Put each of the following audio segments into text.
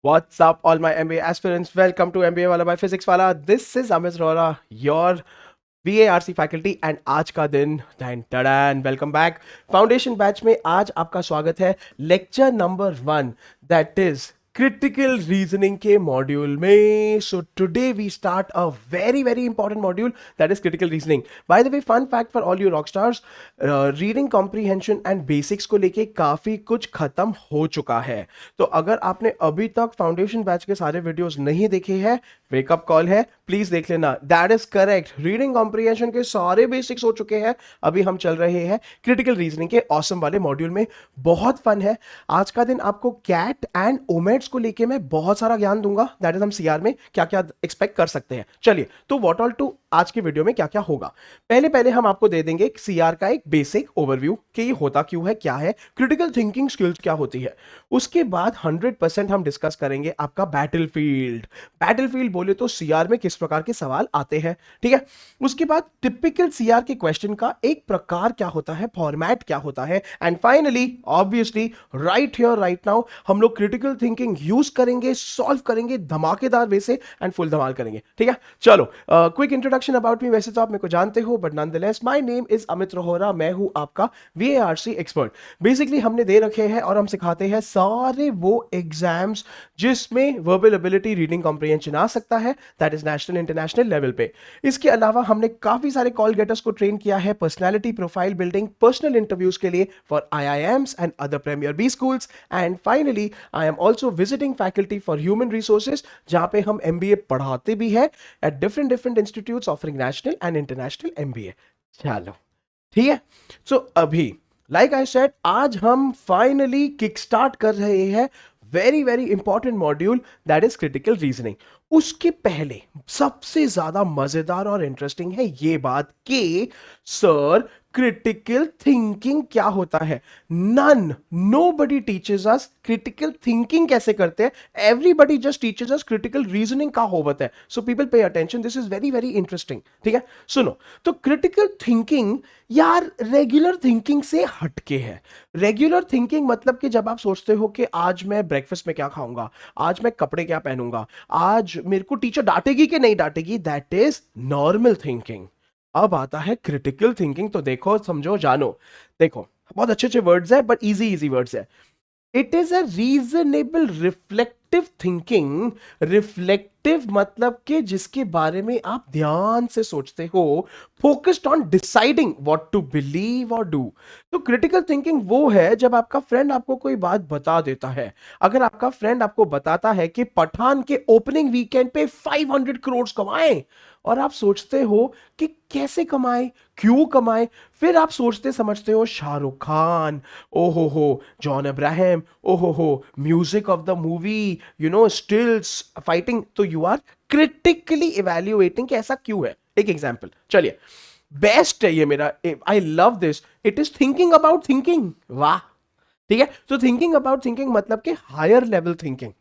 What's up, all my MBA aspirants? Welcome to MBA Wala by Physics Wala. This is Amit Rora, your VARC faculty and आज का दिन डैन डैन welcome back foundation batch में आज आपका स्वागत है lecture number 1 that is critical reasoning के मॉड्यूल में. So today we start a very very important module that is critical reasoning. By the way fun fact for all you rock stars, reading comprehension and basics को लेके काफी कुछ खत्म हो चुका है. तो अगर आपने अभी तक फाउंडेशन बैच के सारे वीडियोस नहीं देखे हैं, वेकअप कॉल है, प्लीज देख लेना. That is correct. Reading comprehension के सारे बेसिक्स हो चुके हैं. अभी हम चल रहे हैं क्रिटिकल रीजनिंग के ऑसम वाले मॉड्यूल में. बहुत फन है आज का दिन. आपको कैट एंड ओमेट्स को लेके मैं बहुत सारा ज्ञान दूंगा. दैट इज हम सीआर में क्या क्या एक्सपेक्ट कर सकते हैं. चलिए, तो व्हाट ऑल टू आज के वीडियो में क्या क्या होगा. पहले हम आपको दे देंगे सीआर का एक बेसिक ओवरव्यू कि ये होता क्यों है, क्या है, क्रिटिकल थिंकिंग स्किल्स क्या होती है. उसके बाद 100% हम डिस्कस करेंगे आपका बैटलफील्ड. बैटलफील्ड बोले तो सीआर में किस प्रकार के सवाल आते हैं, ठीक है. उसके बाद टिपिकल सीआर के क्वेश्चन का एक प्रकार क्या होता है, फॉर्मेट क्या होता है. And finally obviously right here right now हम लोग क्रिटिकल थिंकिंग यूज करेंगे, सॉल्व करेंगे धमाकेदार वे से एंड फुल धमाल करेंगे, ठीक है. चलो, क्विक इंट्रोडक्शन अबाउट मी. वैसे तो आप मेरे को जानते हो, but nonetheless my name is Amit Rohra. मैं हूं आपका वीएआरसी एक्सपर्ट. बेसिकली हमने दे रखे हैं और हम सिखाते हैं सारे वो एग्जाम्स जिसमें वर्बल एबिलिटी, रीडिंग कॉम्प्रिहेंशन आ सकता है. That is national international level पे. इसके अलावा हमने काफी सारे कॉल गेटर्स को ट्रेन किया है personality profile building, personal interviews के लिए for IIMs and other premier B schools. And finally I am also visiting faculty for human resources, जहां पे हम MBA पढ़ाते भी है at different institutes offering national and international MBA. चलो, ठीक है. सो अभी लाइक आई सेड, आज हम फाइनली किक स्टार्ट कर रहे हैं very very important module that is critical reasoning. उसके पहले सबसे ज्यादा मजेदार और इंटरेस्टिंग है ये बात कि सर क्रिटिकल थिंकिंग क्या होता है. Nobody teaches us critical thinking कैसे करते हैं. Everybody just teaches us critical reasoning का होता है. So people pay attention, this is very very interesting, ठीक है. सुनो, तो क्रिटिकल थिंकिंग यार रेगुलर थिंकिंग से हटके है. रेगुलर थिंकिंग मतलब कि जब आप सोचते हो कि आज मैं ब्रेकफास्ट में क्या खाऊंगा, आज मैं कपड़े क्या पहनूंगा, आज मेरे को टीचर डांटेगी कि नहीं डांटेगी, दैट इज नॉर्मल थिंकिंग. अब आता है क्रिटिकल थिंकिंग. तो देखो, समझो, जानो. देखो, बहुत अच्छे अच्छे वर्ड्स है बट इजी इजी वर्ड्स है. It is a reasonable reflective thinking. Reflective मतलब कि जिसके बारे में आप ध्यान से सोचते हो, focused on deciding what to believe और डू. तो क्रिटिकल थिंकिंग वो है जब आपका फ्रेंड आपको कोई बात बता देता है. अगर आपका फ्रेंड आपको बताता है कि पठान के ओपनिंग वीकेंड पे 500 करोड़ कमाए, और आप सोचते हो कि कैसे कमाए, क्यों कमाए. फिर आप सोचते समझते हो शाहरुख खान, ओहो हो, जॉन अब्राहम, ओहो हो, music of the movie, you know, stills, fighting. तो यू आर क्रिटिकली इवैल्यूएटिंग कि ऐसा क्यों है. एक एग्जांपल, चलिए, बेस्ट है ये मेरा, I love this. It is thinking about thinking. वाह, ठीक है. तो थिंकिंग अबाउट थिंकिंग मतलब कि हायर लेवल थिंकिंग.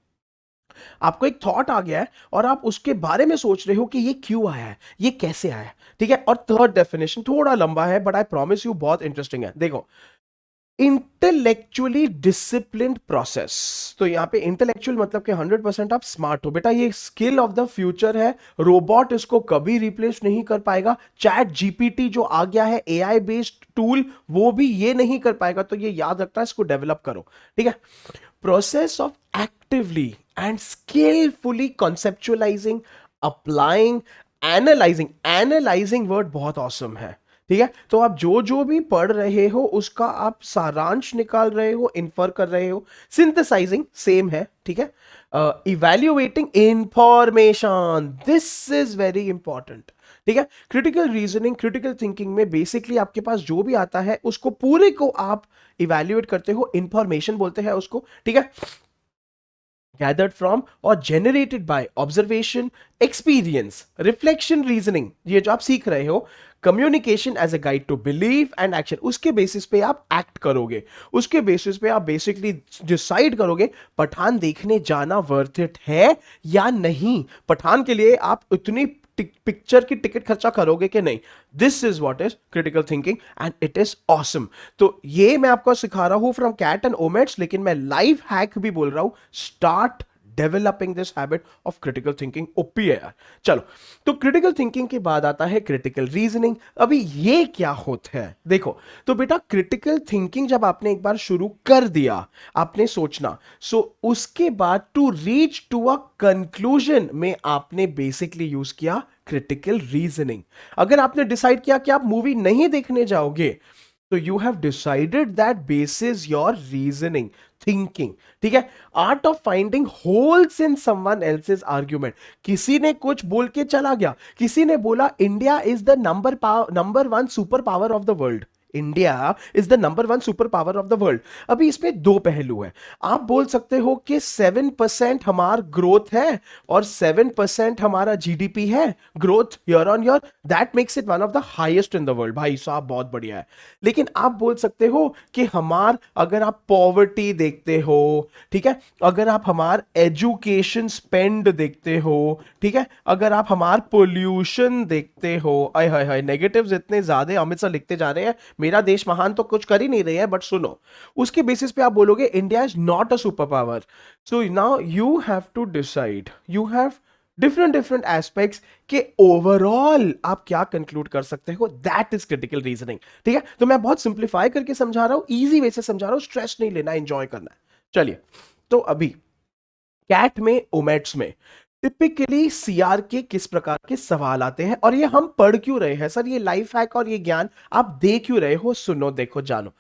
आपको एक थॉट आ गया है और आप उसके बारे में सोच रहे हो कि ये क्यों आया है, ये कैसे आया है, ठीक है. और थर्ड डेफिनेशन थोड़ा लंबा है बट आई प्रॉमिस यू बहुत इंटरेस्टिंग है. देखो, इंटेलेक्चुअली डिसिप्लिन्ड प्रोसेस. तो यहां पे इंटेलेक्चुअल मतलब कि 100% आप स्मार्ट हो. बेटा, ये स्किल ऑफ द फ्यूचर है. रोबोट इसको कभी रिप्लेस नहीं कर पाएगा. चैट जीपीटी जो आ गया है, AI बेस्ड टूल, वो भी ये नहीं कर पाएगा. तो ये याद रखना, इसको डेवलप करो, ठीक है. Process of actively and skillfully conceptualizing, applying, analyzing. Analyzing word बहुत awesome है, ठीक है. तो आप जो जो भी पढ़ रहे हो उसका आप सारांश निकाल रहे हो, इन्फर कर रहे हो. सिंथेसाइजिंग सेम है, ठीक है. Evaluating information, this is very important, ठीक है. क्रिटिकल रीजनिंग, क्रिटिकल थिंकिंग में बेसिकली आपके पास जो भी आता है उसको पूरे को आप इवैल्यूएट करते हो. इंफॉर्मेशन बोलते हैं उसको, ठीक है. gathered from और generated by observation, experience, reflection, reasoning. ये जो आप सीख रहे हो, communication as a guide to believe and action, उसके बेसिस पे आप एक्ट करोगे. उसके बेसिस पे आप बेसिकली डिसाइड करोगे पठान देखने जाना वर्थ इट है या नहीं. पठान के लिए आप इतनी पिक्चर की टिकट खर्चा करोगे कि नहीं. This is what is critical thinking and it is awesome. तो ये मैं आपको सिखा रहा हूं फ्रॉम कैट एंड ओमेट्स, लेकिन मैं लाइव हैक भी बोल रहा हूं. Start developing this habit of critical thinking. OP है यार। चलो, तो क्रिटिकल थिंकिंग के बाद आता है क्रिटिकल रीजनिंग। अभी ये क्या होता है देखो, तो बेटा क्रिटिकल थिंकिंग जब आपने एक बार शुरू कर दिया, आपने सोचना, सो उसके बाद to reach to a conclusion में आपने बेसिकली यूज किया क्रिटिकल रीजनिंग। अगर आपने डिसाइड किया कि आप मूवी नहीं देखने जाओगे, तो you have decided that basis your reasoning, thinking. ठीक है, art of finding holes in someone else's argument. किसी ने कुछ बोल के चला गया, किसी ने बोला India is the number one super power of the world, India is the number one super power of the world. अभी इसमें दो पहलू है। आप बोल सकते हो कि 7% हमारा ग्रोथ है और 7% हमारा जीडीपी है, growth year on year, that makes it one of the highest in the world. भाई साहब बहुत बढ़िया है। लेकिन आप बोल सकते हो कि अगर आप पॉवर्टी देखते हो, ठीक है, अगर आप हमार एजुकेशन स्पेंड देखते हो, ठीक है, अगर आप हमार पोल्यूशन देखते हो, आय हाय हाय नेगेटिव्स इतने ज्यादा अमित सर लिखते जा रहे हैं, मेरा देश महान तो कुछ कर ही नहीं रहे हैं, बट सुनो, उसके बेसिस पे आप बोलोगे India is not a superpower. So now you have to decide, you have different aspects के ओवरऑल आप क्या कंक्लूड कर सकते हो, दैट इज क्रिटिकल रीजनिंग। ठीक है, तो मैं बहुत सिंप्लीफाई करके समझा रहा हूं, इजी वे से समझा रहा हूं, स्ट्रेस नहीं लेना, एंजॉय करना है। चलिए, तो अभी कैट में, ओमेट्स में टिपिकली सीआर के किस प्रकार के सवाल आते हैं, और ये हम पढ़ क्यों रहे हैं सर, ये लाइफ हैक और ये ज्ञान आप दे क्यों रहे हो, सुनो, देखो, जानो।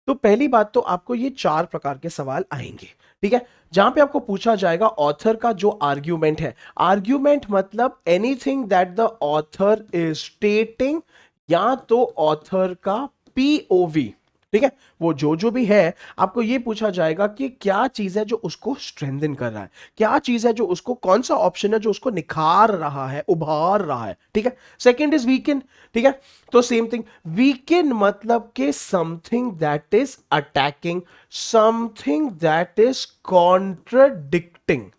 तो पहली बात तो आपको ये 4 प्रकार के सवाल आएंगे, ठीक है, जहां पे आपको पूछा जाएगा ऑथर का जो आर्ग्यूमेंट है। आर्ग्यूमेंट मतलब anything that the author is स्टेटिंग, या तो ऑथर का पीओवी, ठीक है, वो जो भी है, आपको ये पूछा जाएगा कि क्या चीज है जो उसको स्ट्रेंथन कर रहा है, क्या चीज है जो उसको, कौन सा ऑप्शन है जो उसको निखार रहा है, उभार रहा है। ठीक है, सेकंड इज वीकेंड। ठीक है, तो सेम थिंग, वीकेंड मतलब कि something that is attacking, something that is contradicting,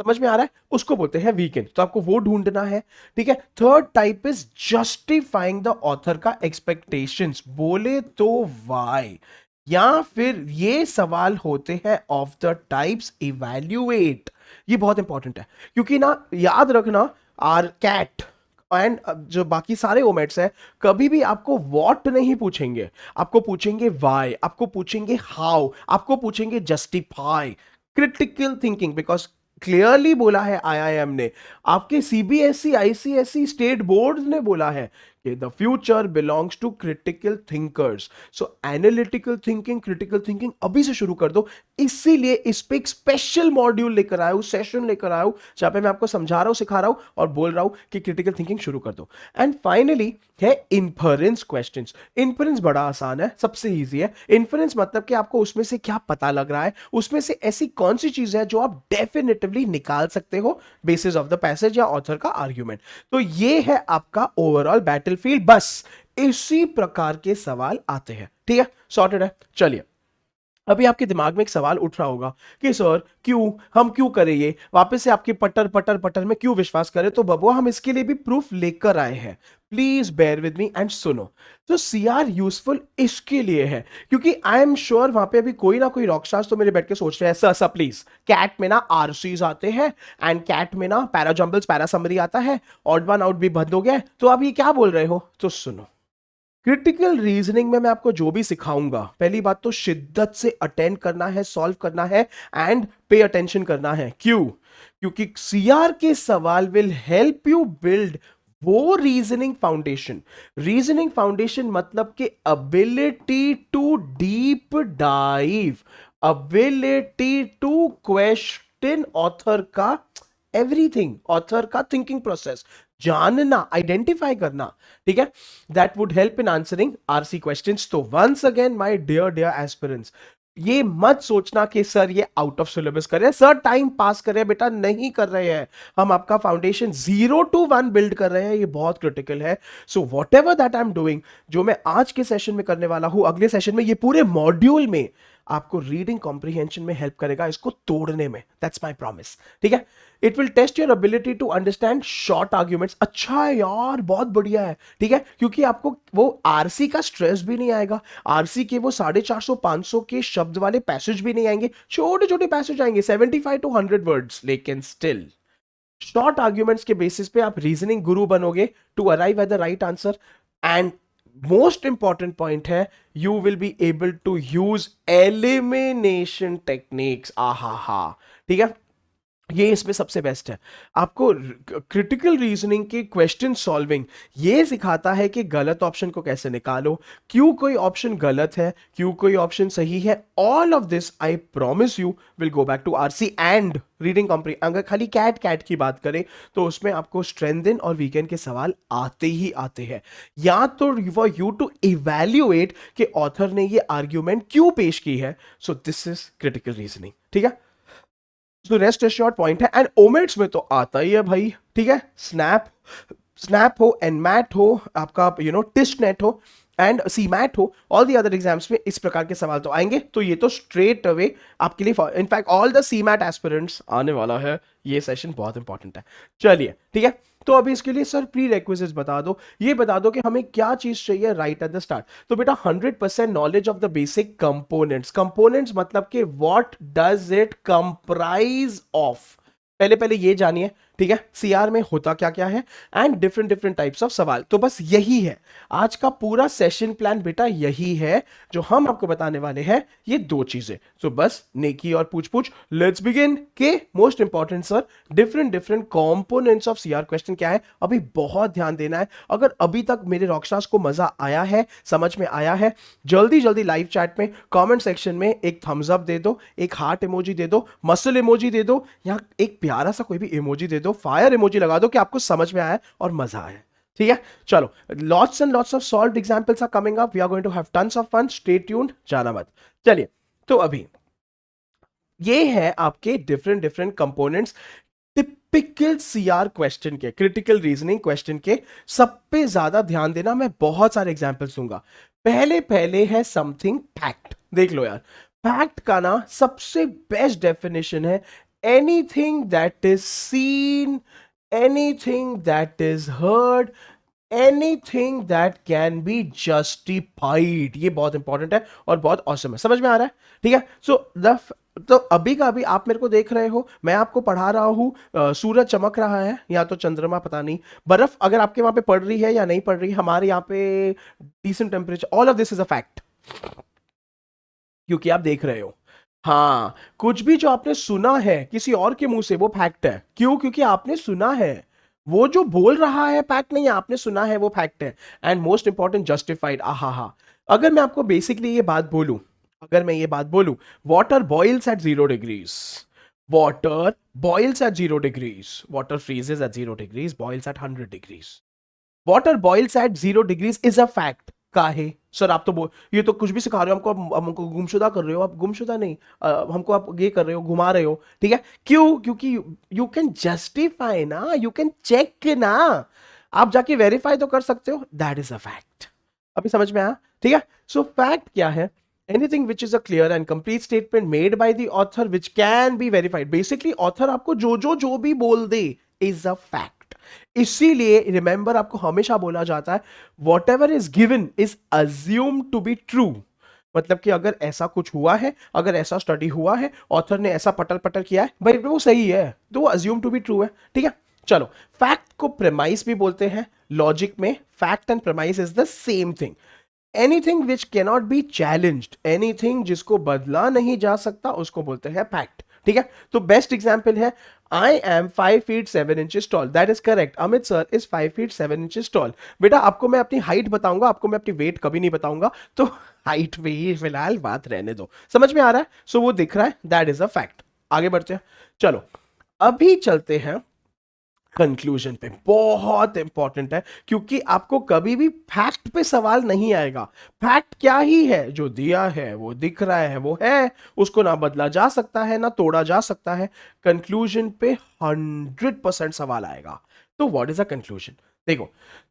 समझ में आ रहा है, उसको बोलते हैं वीकेंड, तो आपको वो ढूंढना है। ठीक है, third type is justifying the author का एक्सपेक्टेशंस, बोले तो वाई, या फिर ये सवाल होते हैं ऑफ द टाइप्स इवैल्यूएट। ये बहुत इंपॉर्टेंट है, क्योंकि ना याद रखना, आर कैट एंड जो बाकी सारे ओमेट्स है, कभी भी आपको व्हाट नहीं पूछेंगे, आपको पूछेंगे वाई, आपको पूछेंगे हाउ, आपको पूछेंगे justify. Critical thinking, because clearly बोला है आईआईएम ने, आपके सीबीएसई, आईसीएसई, स्टेट बोर्ड ने बोला है कि the future belongs to critical thinkers. So analytical thinking, critical thinking अभी से शुरू कर दो। इसीलिए इस पे एक स्पेशल मॉड्यूल लेकर आया हूं, सेशन लेकर आया हूं, जहां पे मैं आपको समझा रहा हूं, सिखा रहा हूं और बोल रहा हूं कि क्रिटिकल थिंकिंग शुरू कर दो। एंड फाइनली है इन्फरेंस क्वेश्चंस। इन्फरेंस बड़ा आसान है, सबसे इजी है। इन्फरेंस मतलब कि आपको उसमें से क्या पता लग रहा है, उसमें से ऐसी कौन सी चीज है जो आप डेफिनेटिवली निकाल सकते हो बेसिस ऑफ द पैसेज या ऑथर का आर्ग्यूमेंट। तो ये है आपका ओवरऑल बैटलफील्ड, बस इसी प्रकार के सवाल आते हैं। ठीक है, सॉर्टेड है। चलिए, अभी आपके दिमाग में एक सवाल उठ रहा होगा कि सर क्यों, हम क्यों करें ये, वापस से आपके पटर पटर पटर में क्यों विश्वास करें। तो बबुआ, हम इसके लिए भी प्रूफ लेकर आए हैं, please bear with me and सुनो। तो सीआर यूजफुल इसके लिए है क्योंकि आई एम श्योर वहां पे अभी कोई ना कोई रॉकस्टार्स तो मेरे बैठ के सोच रहे हैं, सर सर प्लीज, कैट में ना आरसीज आते हैं एंड कैट में ना पैराजंबल्स, पैरासमरी आता है, ऑड वन आउट भी बंद हो गया है, तो आप ये क्या बोल रहे हो। तो सुनो, क्रिटिकल रीजनिंग में मैं आपको जो भी सिखाऊंगा, पहली बात तो शिद्दत से अटेंड करना है, सॉल्व करना है एंड पे अटेंशन करना है। क्यों? क्योंकि सीआर के सवाल विल हेल्प यू बिल्ड वो रीजनिंग फाउंडेशन। रीजनिंग फाउंडेशन मतलब कि ability to deep dive, ability to question author का एवरीथिंग, ऑथर का थिंकिंग प्रोसेस जानना, आइडेंटिफाई करना। ठीक है, that would help in answering RC questions. तो once again my dear dear aspirants, ये मत सोचना कि सर ये आउट ऑफ सिलेबस कर रहे हैं, सर टाइम पास कर रहे हैं, बेटा नहीं कर रहे हैं। हम आपका फाउंडेशन 0 to 1 बिल्ड कर रहे हैं, ये बहुत क्रिटिकल है। So what ever that I am doing, जो मैं आज के सेशन में करने वाला हूं, अगले सेशन में, ये पूरे मॉड्यूल में आपको रीडिंग कॉम्प्रिहेंशन में हेल्प करेगा, इसको तोड़ने में। दैट्स माय प्रॉमिस, ठीक है। It will test your ability to understand short arguments. अच्छा है यार, बहुत बढ़िया है, ठीक है, क्योंकि आपको वो आरसी का स्ट्रेस भी नहीं आएगा। आरसी के वो 450-500 के शब्द वाले पैसेज भी नहीं आएंगे, छोटे छोटे पैसेज आएंगे 75 to 100 वर्ड्स, लेकिन स्टिल शॉर्ट आर्ग्यूमेंट्स के बेसिस पे आप रीजनिंग गुरु बनोगे to arrive at the right answer. And most important point है, you will be able to use elimination techniques. आहा हा, ठीक है, ये इसमें सबसे बेस्ट है। आपको क्रिटिकल रीजनिंग के क्वेश्चन सॉल्विंग ये सिखाता है कि गलत ऑप्शन को कैसे निकालो, क्यों कोई ऑप्शन गलत है, क्यों कोई ऑप्शन सही है। All of this I promise you will go back to RC and reading compre. अगर खाली कैट की बात करें तो उसमें आपको स्ट्रेंथन और वीकेंड के सवाल आते ही आते हैं, या तो फॉर यू टू इवैल्यूएट कि ऑथर ने ये आर्ग्यूमेंट क्यों पेश की है। So this is critical reasoning, ठीक है। तो रेस्ट एश्योर्ड पॉइंट है। एंड ओमेट्स में तो आता ही है भाई, ठीक है, स्नैप हो, एनमैट हो, आपका टिस्ट नेट हो एंड सी मैट हो, ऑल दी अदर एग्जाम्स में इस प्रकार के सवाल तो आएंगे। तो ये तो स्ट्रेट अवे आपके लिए, in fact all the CMAT aspirants आने वाला है, ये सेशन बहुत इंपॉर्टेंट है। चलिए, ठीक है, तो अभी इसके लिए सर प्री रिक्विजिट्स बता दो, ये बता दो कि हमें क्या चीज चाहिए राइट एट द स्टार्ट। तो बेटा 100% knowledge of the basic components. Components मतलब कि what does it comprise of, पहले पहले ये जानिए, ठीक है, सीआर में होता क्या क्या है and different different types of सवाल। तो बस यही है आज का पूरा सेशन प्लान बेटा, यही है जो हम आपको बताने वाले हैं, ये दो चीजें। तो बस नेकी और पूछ पूछ, लेट्स बिगिन। के most important sir, different different components of CR question क्या है, अभी बहुत ध्यान देना है। अगर अभी तक मेरे रॉकस्टार्स को मजा आया है, समझ में आया है, जल्दी जल्दी लाइव चैट में कमेंट सेक्शन में एक थम्स अप दे दो, एक हार्ट इमोजी दे दो, मसल इमोजी दे दो, या एक प्यारा सा कोई भी इमोजी दे दो, फायर इमोजी लगा दो कि आपको समझ में आया और मजा आया, ठीक है। चलो, lots and lots of solved examples are coming up, we are going to have tons of fun, stay tuned, जाना मत। चलिए, तो अभी ये है आपके different different components typical CR question के, क्रिटिकल रीजनिंग क्वेश्चन के। सब पे ज्यादा ध्यान देना, मैं बहुत सारे एग्जांपल्स दूंगा। पहले पहले है समथिंग फैक्ट, देख लो यार। फैक्ट का ना सबसे बेस्ट डेफिनेशन है anything that is seen, anything that is heard, anything that can be justified. ये बहुत इंपॉर्टेंट है और बहुत ऑसम है, समझ में आ रहा है, ठीक है। तो अभी का अभी आप मेरे को देख रहे हो, मैं आपको पढ़ा रहा हूं, सूरज चमक रहा है या तो चंद्रमा, पता नहीं, बर्फ अगर आपके वहां पे पड़ रही है या नहीं पड़ रही है, हमारे यहाँ पे decent temperature, all of this is a fact, क्योंकि आप देख रहे हो। हाँ, कुछ भी जो आपने सुना है किसी और के मुंह से, वो फैक्ट है। क्यों? क्योंकि आपने सुना है, वो जो बोल रहा है फैक्ट नहीं है, आपने सुना है, वो फैक्ट है। And most important, justified. आहा हा, अगर मैं आपको बेसिकली ये बात बोलूं, अगर मैं ये बात बोलूं, water boils at 0 degrees, water boils at 0 degrees, water freezes at 0 degrees, boils at 100 degrees, water boils at 0 degrees is a fact. काहे सर, आप तो ये तो कुछ भी सिखा रहे हो हमको, हमको गुमशुदा कर रहे हो, आप गुमशुदा नहीं, हमको आप ये कर रहे हो, घुमा रहे हो, ठीक है। क्यों? क्योंकि यू कैन जस्टिफाई ना, यू कैन चेक ना, आप जाके वेरीफाई तो कर सकते हो, दैट इज अ फैक्ट। अभी समझ में आया, ठीक है। सो फैक्ट क्या है? Anything which is a clear and complete statement made by the author which can be verified. Basically author आपको जो भी बोल दे इज अ फैक्ट। इसीलिए रिमेंबर, आपको हमेशा बोला जाता है whatever is given is assume to be true. मतलब कि अगर ऐसा कुछ हुआ है, अगर ऐसा स्टडी हुआ है, ऑथर ने ऐसा पटर पटर किया है, भाई वो सही है, तो वो अज्यूम टू बी ट्रू है, ठीक है। चलो, फैक्ट को प्रेमाइस भी बोलते हैं लॉजिक में। Fact and premise is the same thing. Anything which cannot be challenged, anything जिसको बदला नहीं जा सकता, उसको बोलते हैं फैक्ट, ठीक है। तो बेस्ट एग्जांपल है, I am 5 feet 7 inches tall. That is correct. Amit sir is 5 feet 7 inches tall. बेटा आपको मैं अपनी हाइट बताऊंगा, आपको मैं अपनी वेट कभी नहीं बताऊंगा, तो हाइट पे ही फिलहाल बात रहने दो। समझ में आ रहा है? सो वो दिख रहा है, दैट इज अ फैक्ट। आगे बढ़ते हैं, चलो अभी चलते हैं कंक्लूजन पे। बहुत इंपॉर्टेंट है, क्योंकि आपको कभी भी फैक्ट पे सवाल नहीं आएगा। फैक्ट क्या ही है, जो दिया है वो दिख रहा है, वो है, उसको ना बदला जा सकता है ना तोड़ा जा सकता है। कंक्लूजन पे 100% सवाल आएगा। तो व्हाट इज अ कंक्लूजन? देखो,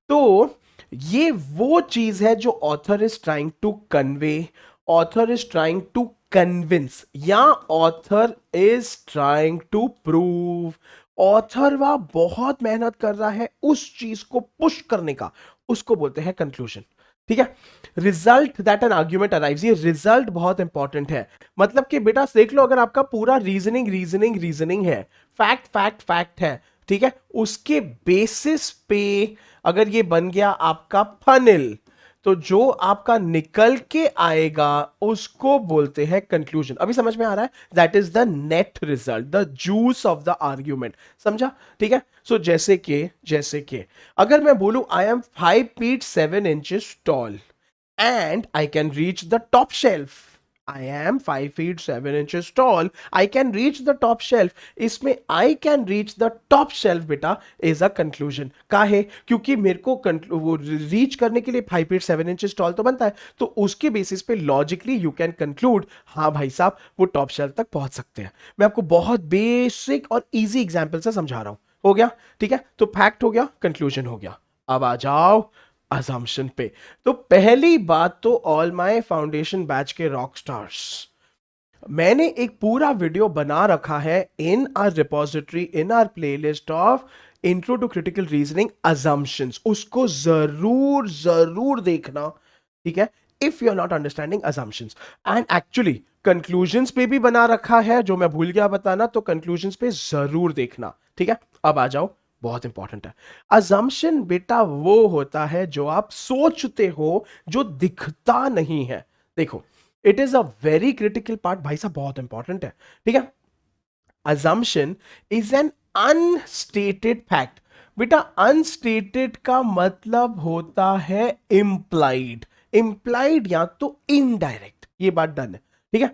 तो ये वो चीज है जो author is trying to convey, author is trying to convince या author is trying to prove, author वह बहुत मेहनत कर रहा है उस चीज को पुश करने का, उसको बोलते हैं कंक्लूजन। ठीक है, result that an argument arrives, ये रिजल्ट बहुत इंपॉर्टेंट है। मतलब कि बेटा देख लो, अगर आपका पूरा रीजनिंग है, फैक्ट फैक्ट फैक्ट है, ठीक है, उसके बेसिस पे अगर ये बन गया आपका फनल, तो जो आपका निकल के आएगा उसको बोलते हैं कंक्लूजन। अभी समझ में आ रहा है? That is the net result, the juice of the argument. समझा? ठीक है। सो जैसे कि अगर मैं बोलूं आई am 5 feet 7 inches tall and I can reach the top shelf. I am 5 feet 7 inches tall. I can reach the top shelf. इसमें I can reach the top shelf बेटा is a conclusion. काहे? क्योंकि मेरे को वो reach करने के लिए 5 feet 7 inches tall तो बनता है, तो उसके बेसिस पे लॉजिकली यू कैन कंक्लूड हाँ भाई साहब वो टॉप शेल्फ तक पहुंच सकते हैं। मैं आपको बहुत बेसिक और इजी एग्जाम्पल से समझा रहा हूं। हो गया? ठीक है, तो फैक्ट हो गया, कंक्लूजन हो गया। अब आ जाओ असम्पशन पे। तो पहली बात तो ऑल माय फाउंडेशन बैच के रॉक स्टार्स, मैंने एक पूरा वीडियो बना रखा है in our repository, in our playlist of intro to critical reasoning assumptions, उसको जरूर जरूर देखना। ठीक है, if you are not understanding assumptions. And actually conclusions पे भी बना रखा है, जो मैं भूल गया बताना, तो कंक्लूजन्स पे जरूर देखना। ठीक है, अब आ जाओ, बहुत इंपॉर्टेंट है। अजम्पशन बेटा वो होता है जो आप सोचते हो, जो दिखता नहीं है। देखो, it is a very critical part भाई साहब, बहुत इंपॉर्टेंट है। ठीक है, assumption is an unstated fact। बेटा अनस्टेटेड का मतलब होता है implied, implied या तो इनडायरेक्ट, ये बात डन है। ठीक है,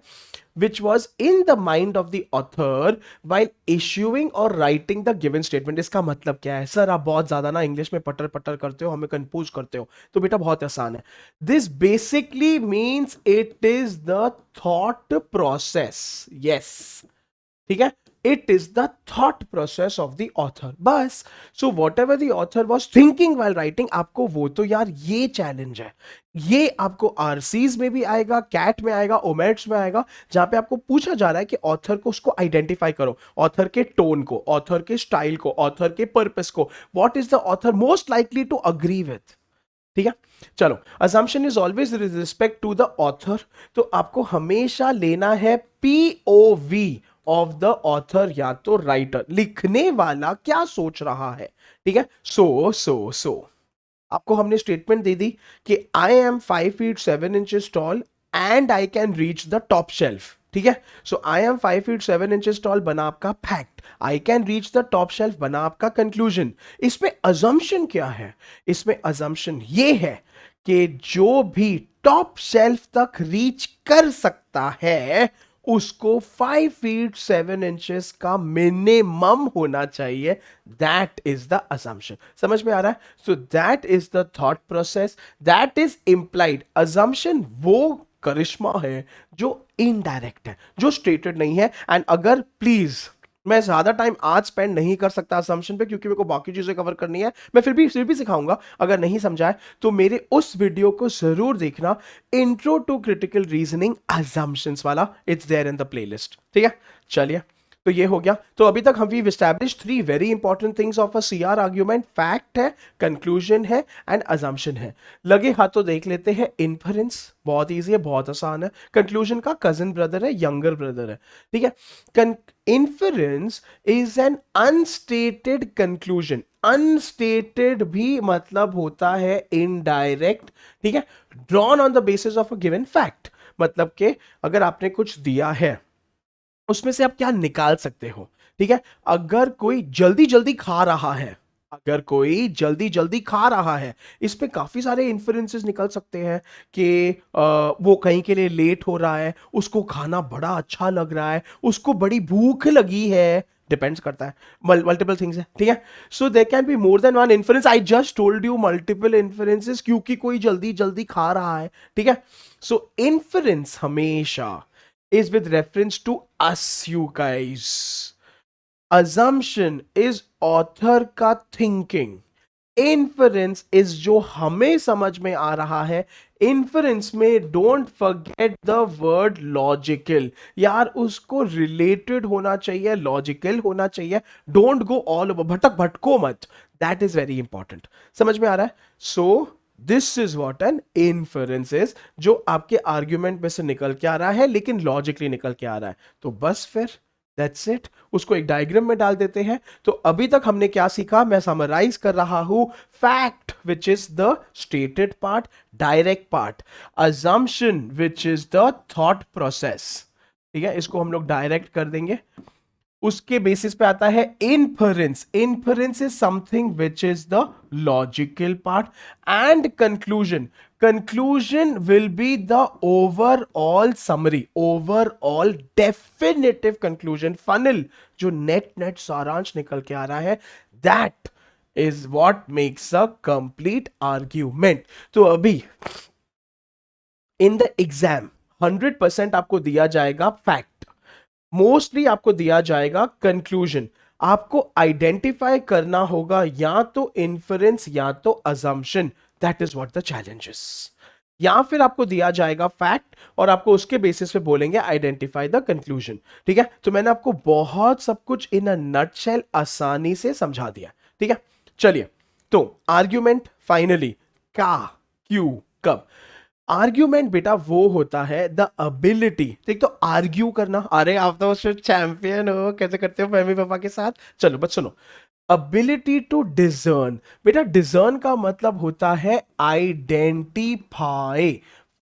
which was in the mind of the author while issuing or writing the given statement। इसका मतलब क्या है? सर आप बहुत ज्यादा ना इंग्लिश में पटर पटर करते हो, हमें कंफ्यूज करते हो। तो बेटा बहुत आसान है। This basically means it is the thought process. Yes, ठीक है, it is the thought process of the author, बस। So whatever the author was thinking while writing, आपको वो तो यार ये चैलेंज है, ये आपको आरसीज में भी आएगा, कैट में आएगा, ओमेट्स में आएगा, जहां पे आपको पूछा जा रहा है कि ऑथर को उसको आइडेंटिफाई करो, ऑथर के टोन को, ऑथर के स्टाइल को, ऑथर के पर्पस को, what is the author most likely to agree with. ठीक है, चलो, assumption is always with respect to the author, तो आपको हमेशा लेना है पीओवी ऑफ द ऑथर या तो राइटर, लिखने वाला क्या सोच रहा है। ठीक है, सो आपको हमने स्टेटमेंट दे दी कि I am 5 feet 7 inches tall and I can reach the top shelf. ठीक है, so I am 5 feet 7 inches tall बना आपका fact, I can reach the top shelf बना आपका कंक्लूजन। इसमें अजम्पशन क्या है? इसमें अजम्पशन ये है कि जो भी टॉप शेल्फ तक रीच कर सकता है उसको 5 feet 7 inches का मिनिमम होना चाहिए। That is the assumption. समझ में आ रहा है? So that is the thought process, that is implied. Assumption वो करिश्मा है जो इनडायरेक्ट है, जो स्टेटेड नहीं है। एंड अगर प्लीज, मैं ज्यादा टाइम आज स्पेंड नहीं कर सकता असम्पशन पे, क्योंकि मेरे को बाकी चीजें कवर करनी है, मैं फिर भी सिखाऊंगा। अगर नहीं समझाए तो मेरे उस वीडियो को जरूर देखना, intro to critical reasoning assumptions वाला, it's there in the playlist. ठीक है, चलिए, तो ये हो गया। तो अभी तक हम we establish 3 very important things of a CR argument, fact है, कंक्लूजन है एंड असम्पशन है। लगे हाथों देख लेते हैं इन्फरेंस, बहुत इजी है, बहुत आसान है। कंक्लूजन का कजिन ब्रदर है, यंगर ब्रदर है। ठीक है, इन्फरेंस इज एन अनस्टेटेड कंक्लूजन। अनस्टेटेड भी मतलब होता है इनडायरेक्ट। ठीक है, drawn on the basis of a given fact, मतलब कि अगर आपने कुछ दिया है उसमें से आप क्या निकाल सकते हो। ठीक है, अगर कोई जल्दी जल्दी खा रहा है, अगर कोई जल्दी जल्दी खा रहा है, इस पे काफी सारे इन्फ्लुएंसेस निकल सकते हैं कि वो कहीं के लिए लेट हो रहा है, उसको खाना बड़ा अच्छा लग रहा है, उसको बड़ी भूख लगी है, डिपेंड्स करता है, मल्टीपल थिंग्स है। ठीक है, so there can be more than one influence. I just told you multiple influences, क्योंकि कोई जल्दी जल्दी खा रहा है। ठीक है, सो इन्फ्लुएंस हमेशा is with reference to us, you guys. Assumption is author का thinking. Inference is जो हमें समझ में आ रहा है इन्फरेंस में don't forget the word logical, यार उसको रिलेटेड होना चाहिए, लॉजिकल होना चाहिए, डोंट गो ऑल ओवर, भटको मत, दैट इज वेरी इंपॉर्टेंट। समझ में आ रहा है? So this is what an inference is, जो आपके आर्ग्यूमेंट में से निकल के आ रहा है लेकिन लॉजिकली निकल के आ रहा है। तो बस फिर दैट्स इट, उसको एक डायग्राम में डाल देते हैं। तो अभी तक हमने क्या सीखा, मैं समराइज कर रहा हूं। Fact which is the stated part, direct part, assumption which is the thought process, ठीक है, इसको हम लोग डायरेक्ट कर देंगे। उसके बेसिस पे आता है inference, inference is something which is the logical part, and conclusion, conclusion will be the overall summary, overall definitive conclusion, funnel, जो नेट सारांश निकल के आ रहा है, that is what makes a complete argument. तो अभी इन द एग्जाम 100% आपको दिया जाएगा फैक्ट, मोस्टली आपको दिया जाएगा कंक्लूजन, आपको आइडेंटिफाई करना होगा या तो इन्फरेंस या तो assumption, that is what the challenges. या फिर आपको दिया जाएगा फैक्ट और आपको उसके बेसिस पे बोलेंगे आइडेंटिफाई द कंक्लूजन, ठीक है। तो मैंने आपको बहुत सब कुछ इन अ नटशेल आसानी से समझा दिया, ठीक है। चलिए, तो आर्ग्यूमेंट फाइनली क्या, क्यों, कब। आर्ग्यूमेंट बेटा वो होता है द अबिलिटी, ठीक, तो आर्ग्यू करना, अरे आप तो चैंपियन हो, कैसे करते हो मम्मी पापा के साथ, चलो बस सुनो। अबिलिटी टू डिजर्न, बेटा डिजर्न का मतलब होता है आइडेंटिफाई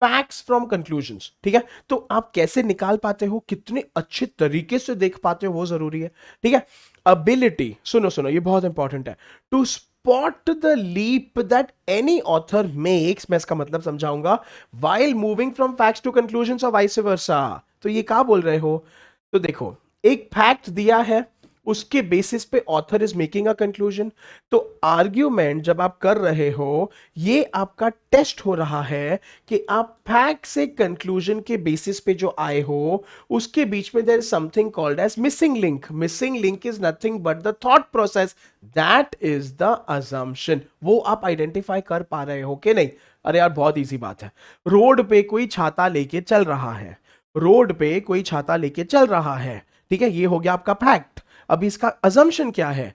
फैक्ट्स फ्रॉम कंक्लूजन्स, ठीक है। तो आप कैसे निकाल पाते हो, कितने अच्छे तरीके से देख पाते हो, वो जरूरी है, ठीक है। अबिलिटी, सुनो सुनो, ये बहुत इंपॉर्टेंट है, to spot the leap that any author makes, मैं इसका मतलब समझाऊंगा, while moving from facts to conclusions और वाइस वर्सा। तो ये क्या बोल रहे हो, तो देखो एक फैक्ट दिया है, उसके बेसिस पे author is making a conclusion. तो आर्ग्यूमेंट जब आप कर रहे हो, ये आपका टेस्ट हो रहा है कि आप फैक्ट से कंक्लूजन के बेसिस पे जो आए हो, उसके बीच में there is something called as missing link. Missing link is nothing but the thought process, that is the assumption. वो आप आइडेंटिफाई कर पा रहे हो कि नहीं? अरे यार बहुत इजी बात है, रोड पे कोई छाता लेके चल रहा है, रोड पे कोई छाता लेके चल रहा है, ठीक है, ये हो गया आपका फैक्ट। अभी इसका अजम्पशन क्या है?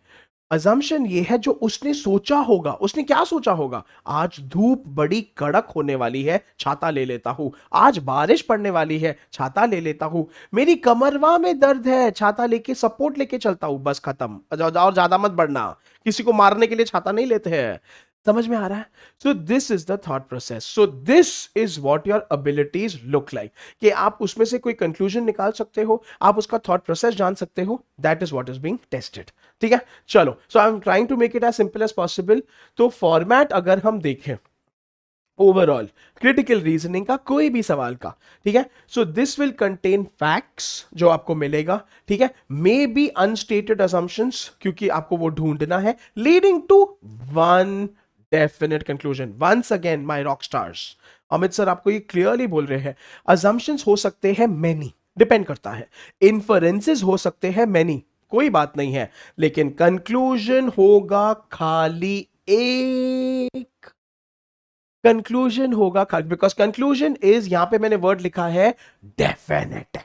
अजम्पशन ये है जो उसने सोचा होगा। उसने क्या सोचा होगा? आज धूप बड़ी कड़क होने वाली है, छाता ले लेता हूं। आज बारिश पड़ने वाली है, छाता ले लेता हूं। मेरी कमरवा में दर्द है, छाता लेके सपोर्ट लेके चलता हूं, बस खत्म। और ज्यादा मत बढ़ना, किसी को मारने के लिए छाता नहीं लेते हैं। समझ में आ रहा है? So this is the thought process, so this is what your abilities look like, कि आप उसमें से कोई कंक्लूजन निकाल सकते हो, आप उसका थॉट प्रोसेस जान सकते हो, that is what is being tested, ठीक है। चलो, so I am trying to make it as simple as possible. तो फॉर्मेट अगर हम देखें ओवरऑल क्रिटिकल रीजनिंग का कोई भी सवाल का, ठीक है, so this will contain facts जो आपको मिलेगा, ठीक है, मे बी अनस्टेटेड असम्पशंस, क्योंकि आपको वो ढूंढना है, leading to one definite conclusion. Once again my rock stars, Amit sir आपको ये क्लियरली बोल रहे हैं, असम्पशंस हो सकते हैं मैनी, डिपेंड करता है, इन्फरेंसेस हो सकते हैं मैनी, कोई बात नहीं है, लेकिन कंक्लूजन होगा खाली एक, कंक्लूजन होगा खाली, बिकॉज कंक्लूजन इज, यहां पे मैंने वर्ड लिखा है डेफिनेट।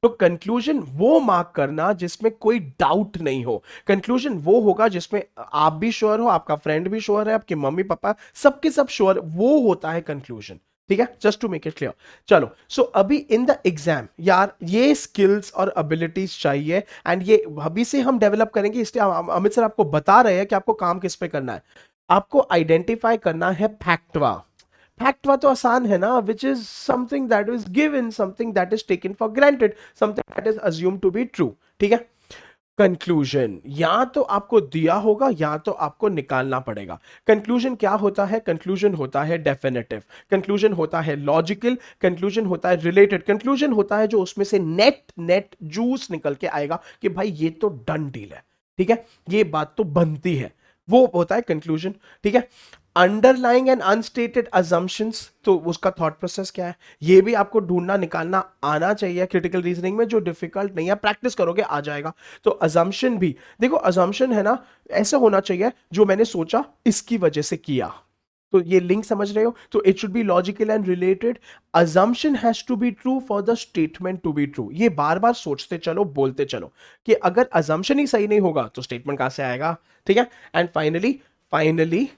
तो कंक्लूजन वो मार्क करना जिसमें कोई डाउट नहीं हो, कंक्लूजन वो होगा जिसमें आप भी श्योर हो, आपका फ्रेंड भी श्योर है, आपके मम्मी पापा सबके सब श्योर, वो होता है कंक्लूजन, ठीक है, just to make it clear. चलो, सो अभी इन द एग्जाम यार ये स्किल्स और एबिलिटीज चाहिए, एंड ये अभी से हम डेवलप करेंगे, इसलिए अमित सर आपको बता रहे हैं कि आपको काम किस पे करना है। आपको आइडेंटिफाई करना है फैक्टवा। फैक्टवा तो आसान है ना, which is something that is given, something that is taken for granted, something that is assume to be true, ठीक है। कंक्लूजन या तो आपको दिया होगा या तो आपको निकालना पड़ेगा। कंक्लूजन क्या होता है? कंक्लूजन होता है डेफिनेटिव, कंक्लूजन होता है लॉजिकल, कंक्लूजन होता है रिलेटेड, कंक्लूजन होता है जो उसमें से नेट जूस निकल के आएगा कि भाई ये तो डन डील है, ठीक है, ये बात तो बनती है, वो होता है कंक्लूजन, ठीक है। अंडरलाइंग एंड अनस्टेटेड अजम्पशंस, तो उसका थॉट प्रोसेस क्या है, ये भी आपको ढूंढना निकालना आना चाहिए क्रिटिकल रीजनिंग में, जो डिफिकल्ट नहीं है, प्रैक्टिस करोगे आ जाएगा। तो अजम्पशन भी देखो, अजम्पशन है ना, ऐसा होना चाहिए जो मैंने सोचा इसकी वजह से किया, तो ये लिंक समझ रहे हो? तो it should be logical and related, assumption has to be true for the statement to be true। ये बार बार सोचते चलो, बोलते चलो कि अगर assumption ही सही नहीं होगा तो स्टेटमेंट कहां से आएगा, ठीक है। एंड फाइनली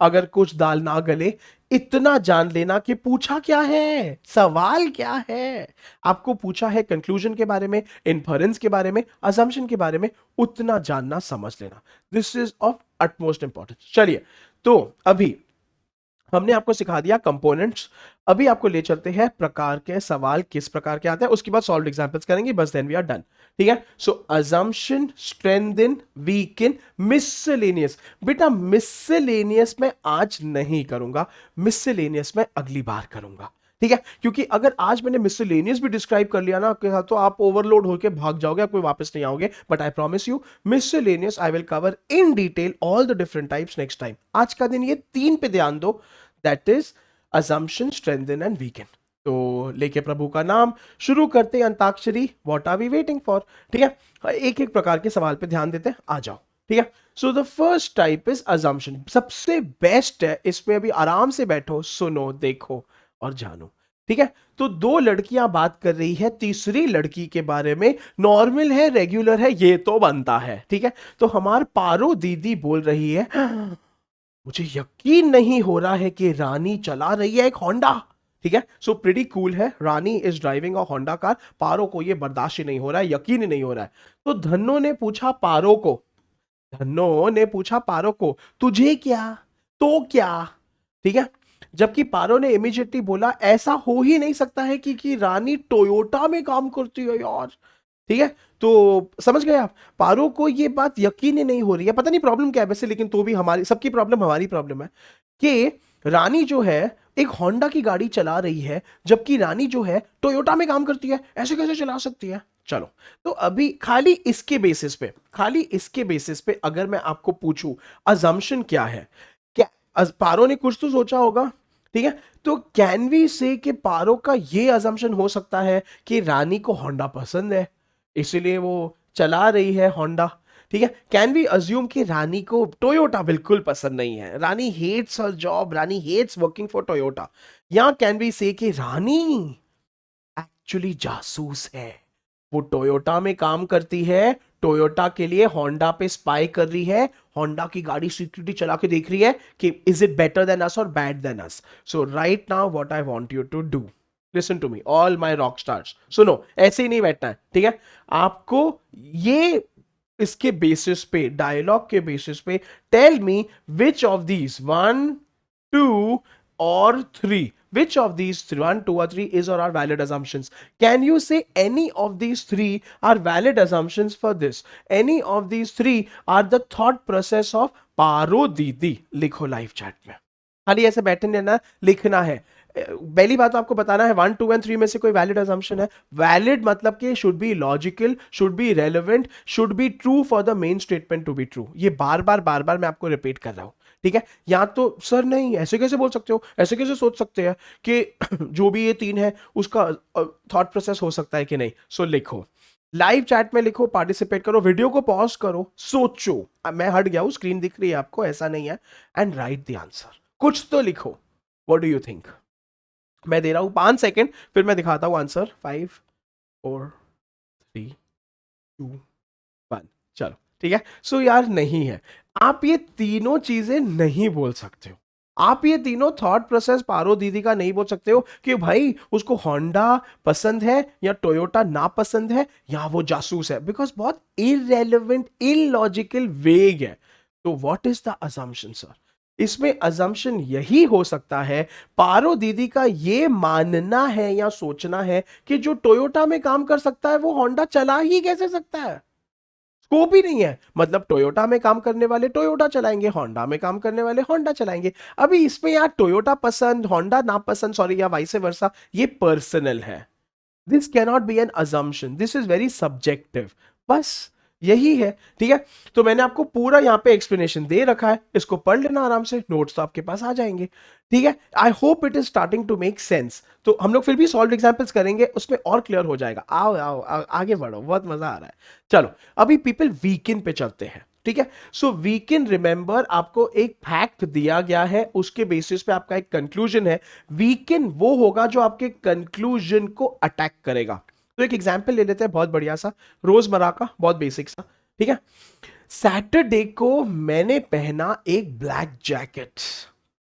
अगर कुछ दाल ना गले, इतना जान लेना कि पूछा क्या है, सवाल क्या है। आपको पूछा है कंक्लूजन के बारे में, इन्फरेंस के बारे में, असम्पशन के बारे में, उतना जानना समझ लेना। This is of utmost importance. चलिए, तो अभी हमने आपको सिखा दिया कंपोनेंट्स। अभी आपको ले चलते हैं प्रकार के सवाल किस प्रकार के आते हैं, उसके बाद सॉल्व एग्जांपल्स करेंगे, बस देन वी आर डन, ठीक है। सो अजम्पशन, स्ट्रेंथन, वीकन, मिसलेनियस। बेटा मिसलेनियस मैं आज नहीं करूंगा, मिसलेनियस मैं अगली बार करूंगा, ठीक है। क्योंकि अगर आज मैंने मिसलेनियस भी डिस्क्राइब कर लिया ना आपके साथ, तो आप ओवरलोड होकर भाग जाओगे, आप कोई वापस नहीं आओगे। But I promise you miscellaneous I will cover in detail all the different types next time. आज का दिन ये 3 पे ध्यान दो, that is assumption, strengthen and weaken। तो लेके प्रभु का नाम शुरू करते हैं antakshari, what are we waiting for, ठीक है। एक एक प्रकार के सवाल पे ध्यान देते हैं, आ जाओ, ठीक है। So the first type is assumption, सबसे बेस्ट है, इसमें अभी आराम से बैठो, सुनो, देखो और जानो, ठीक है। तो 2 लड़कियां बात कर रही है, तीसरी लड़की के बारे में, नॉर्मल है, रेगुलर है, ये तो बनता है, ठीक है। तो हमार पारो दीदी बोल रही है, मुझे यकीन नहीं हो रहा है कि रानी चला रही है एक होंडा, ठीक है। सो प्रीटी कूल है, Rani is driving a Honda car. Paro को ये बर्दाश्त ही नहीं हो रहा है, यकीन ही नहीं हो रहा है। तो धन्नो ने पूछा पारो को तुझे क्या, तो क्या, ठीक है। जबकि पारो ने इमीडिएटली बोला ऐसा हो ही नहीं सकता है कि रानी टोयोटा में काम करती है यार, ठीक है। तो समझ गए आप, पारो को ये बात यकीन ही नहीं हो रही है, पता नहीं प्रॉब्लम क्या है वैसे, लेकिन तो भी हमारी सबकी प्रॉब्लम, हमारी प्रॉब्लम है कि रानी जो है एक होंडा की गाड़ी चला रही है, जबकि रानी जो है टोयोटा में काम करती है, ऐसे कैसे चला सकती है। चलो, तो अभी खाली इसके बेसिस पे अगर मैं आपको पूछूं अजम्पशन क्या है, क्या पारो ने कुछ तो सोचा होगा, ठीक है। तो कैन वी से कि पारो का ये अजम्पशन हो सकता है कि रानी को होंडा पसंद है, इसलिए वो चला रही है होंडा, ठीक है। कैन वी अज्यूम कि रानी को टोयोटा बिल्कुल पसंद नहीं है, Rani hates her job, Rani hates working for Toyota. या कैन वी से कि रानी एक्चुअली जासूस है, वो टोयोटा में काम करती है, टोयोटा के लिए होंडा पे स्पाई कर रही है, होंडा की गाड़ी सिक्योरिटी चला के देख रही है कि is it better than us और bad than us. So right now what I want you to do, listen to me all my rock stars, सुनो, ऐसे ही नहीं बैठना है, ठीक है। आपको ये इसके बेसिस पे, डायलॉग के बेसिस पे, tell me which of these 1 2 or 3, which of these 1 2 or 3 is or are valid assumptions? Can you say any of these 3 are valid assumptions for this? Any of these 3 are the thought process of पारो दीदी? लिखो live chat में, खाली ऐसे बैठने ना, लिखना है। पहली बात तो आपको बताना है 1 2 and 3 में से कोई वैलिड असम्पशन है। वैलिड मतलब कि should be logical, should be relevant, should be true for the main statement to be true. ये बार बार मैं आपको रिपीट कर रहा हूं, ठीक है। यहां तो सर नहीं, ऐसे कैसे बोल सकते हो, ऐसे कैसे सोच सकते हैं कि जो भी ये 3 है उसका थॉट प्रोसेस हो सकता है कि नहीं। सो लिखो, लाइव चैट में लिखो, पार्टिसिपेट करो, वीडियो को पॉज करो, सोचो। मैं हट गया हूं, स्क्रीन दिख रही है आपको, ऐसा नहीं है। एंड राइट द आंसर, कुछ तो लिखो। What do you think? मैं दे रहा हूं 5 सेकेंड, फिर मैं दिखाता हूं आंसर। 5 4 3 2 1, चलो, ठीक है। सो यार नहीं है, आप ये तीनों चीजें नहीं बोल सकते हो, आप ये तीनों थॉट प्रोसेस पारो दीदी का नहीं बोल सकते हो कि भाई उसको होंडा पसंद है या टोयोटा ना पसंद है या वो जासूस है, बिकॉज बहुत इररेलेवेंट, इलॉजिकल, वेग है। तो what is the assumption sir? इसमें अजम्पशन यही हो सकता है, पारो दीदी का ये मानना है या सोचना है कि जो टोयोटा में काम कर सकता है वो होंडा चला ही कैसे सकता है, स्कोप ही नहीं है। मतलब टोयोटा में काम करने वाले टोयोटा चलाएंगे, होंडा में काम करने वाले होंडा चलाएंगे। अभी इसमें यार टोयोटा पसंद, होंडा ना पसंद, सॉरी, या वाइस वर्सा, ये पर्सनल है। This cannot be N assumption, this is very subjective, बस यही है, ठीक है। तो मैंने आपको पूरा यहाँ पे एक्सप्लेनेशन दे रखा है, इसको पढ़ लेना आराम से, नोट्स तो आपके पास आ जाएंगे, ठीक है। I hope it is starting to make sense. तो हम लोग फिर भी सॉल्व एग्जांपल्स करेंगे, उसमें और क्लियर हो जाएगा। आओ आओ, आगे बढ़ो, बहुत मजा आ रहा है। चलो, अभी पीपल वीकेंड पे चलते हैं। ठीक है। सो वी कैन रिमेंबर, आपको एक फैक्ट दिया गया है, उसके बेसिस पे आपका एक कंक्लूजन है। वीकेंड वो होगा जो आपके कंक्लूजन को अटैक करेगा। तो एक एग्जांपल ले लेते हैं बहुत बढ़िया सा, रोजमर्रा का, बहुत बेसिक सा, ठीक है। सैटरडे को मैंने पहना एक ब्लैक जैकेट,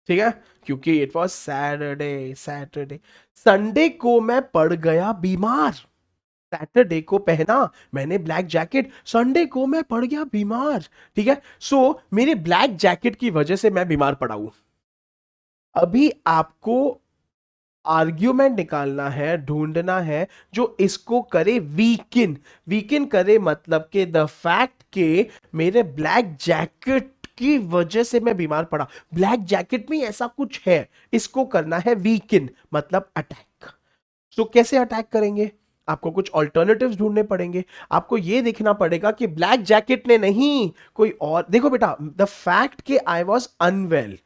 ठीक है, क्योंकि इट वॉज सैटरडे। संडे को मैं पड़ गया बीमार। सैटरडे को पहना मैंने ब्लैक जैकेट, संडे को मैं पड़ गया बीमार, ठीक है। सो मेरे ब्लैक जैकेट की वजह से मैं बीमार पड़ा हूं। अभी आपको आर्ग्यूमेंट निकालना है, ढूंढना है जो इसको करे वीकिन। वीकिन करे मतलब के द फैक्ट के मेरे ब्लैक जैकेट की वजह से मैं बीमार पड़ा, ब्लैक जैकेट में ऐसा कुछ है, इसको करना है वीकिन, मतलब अटैक। तो कैसे अटैक करेंगे? आपको कुछ ऑल्टरनेटिव्स ढूंढने पड़ेंगे। आपको यह देखना पड़ेगा कि ब्लैक जैकेट ने नहीं, कोई और। देखो बेटा, द फैक्ट कि आई वॉज अनवेल